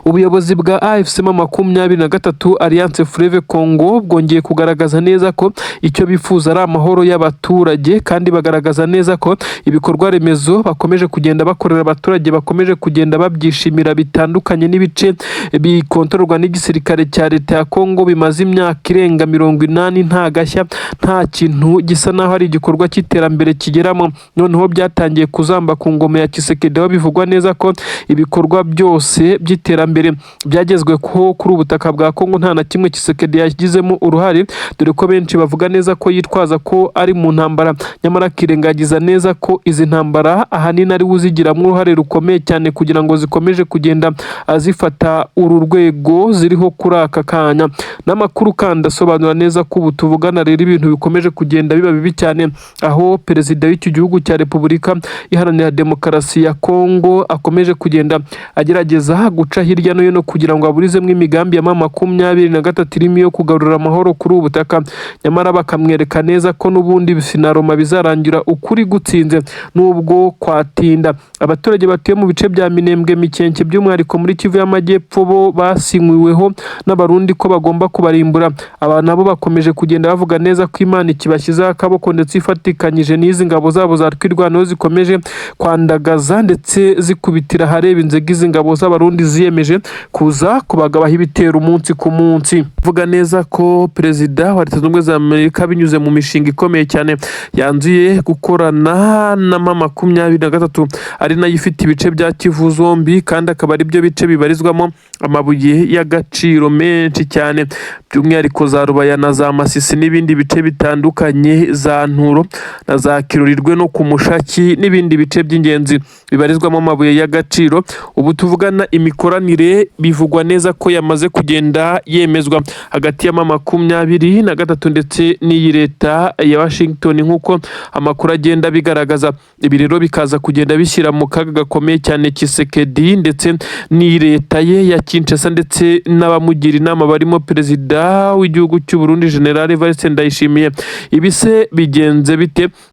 Speaker 1: Ubuyobozi bwa AFC M23 Alliance Fleuve Congo bwongeye kugaragaza neza ko icyo bifuza ari amahoro y'abaturage, kandi bagaragaza neza ko ibikorwa remezo bakomeje kugenda bakorera abaturage bakomeje kugenda babyishimira bitandukanye n'ibice bikontororwa n'igisirikare cya leta ya Kongo bimaze imyaka irenga 80 nta gashya nta kintu gisa naho ari igikorwa cy'iterambere kigeramo. Noneho byatangiye kuzamba ku ngoma ya Tshisekedi, aho bivugwa neza ko ibikorwa byose by'iterambere byagezwe ko kuri ubutaka bwa Kongo nta na kimwe Tshisekedi yagizemo uruhare, dore ko benshi bavuga neza ko yitwaza ko ari mu ntambara, nyamara akirengagiza neza ko izi ntambara ahanini ari uzigiramo uruhare rukomeye cyane kugira ngo zikomeje kugenda azifata uru rwego ziriho kuri aka kanya. N'amakuru kandi asobanura neza ko ubu tuvugana rero ibintu bikomeje kugenda biba bibi cyane, aho perezida w'iki gihugu cya Repubulika Iharanira Demokarasi ya Kongo akomeje kugenda agerageza guca guca hirya no hino kugira ngo aburizemo imigambi ya M23 irimo yo kugarura amahoro kuri ubu butaka, nyamara bakamwereka neza ko n'ubundi Sinaroma bizarangira ukuri gutsinze nubwo kwatinda. Abaturage batuye mu bice bya Minembwe, Mikenke by'umwihariko muri Kivu y'Amajyepfo bo basinyweho n'abarundi ko bagomba kubarimbura. Aba nabo bakomeje kugenda bavuga neza ko Imana ikibashyizeho akaboko ndetse ifatikanyije n'izi ngabo zabo za twirwanaho zikomeje kwandagaza ndetse zikubitira hareba inzego izi ngabo z'abarundi ziyemeje kuza kubagabaho ibitero umunsi ku munsi. Vuga neza ko Perezida wa Leta Zunze Ubumwe za Amerika binyuze mu mishinga ikomeye cyane yanzuye gukorana na M23 ari nayo ifite ibice bya Kivu zombi, kandi akaba ari byo bice bibarizwamo amabuye y'agaciro menshi cyane, by'umwihariko za Rubaya na za Masisi n'ibindi bice bitandukanye, za Nturo na za Kirurirwe no ku Mushaki n'ibindi bice by'ingenzi bibarizwamo amabuye y'agaciro. Ubu tuvugana imikoranire bivugwa neza ko yamaze kugenda yemezwa hagati ya M23 ndetse n'iyi leta ya Washington nk'uko amakuru agenda bigaragaza. Ibi rero bikaza kugenda bishyira mu kaga gakomeye cyane Tshisekedi ndetse n'iyi leta ye ya Kinshasa ndetse n'abamugira inama barimo Perezida w'igihugu cy'u Burundi General Evariste Ndayishimiye. Ibise bigenze bite?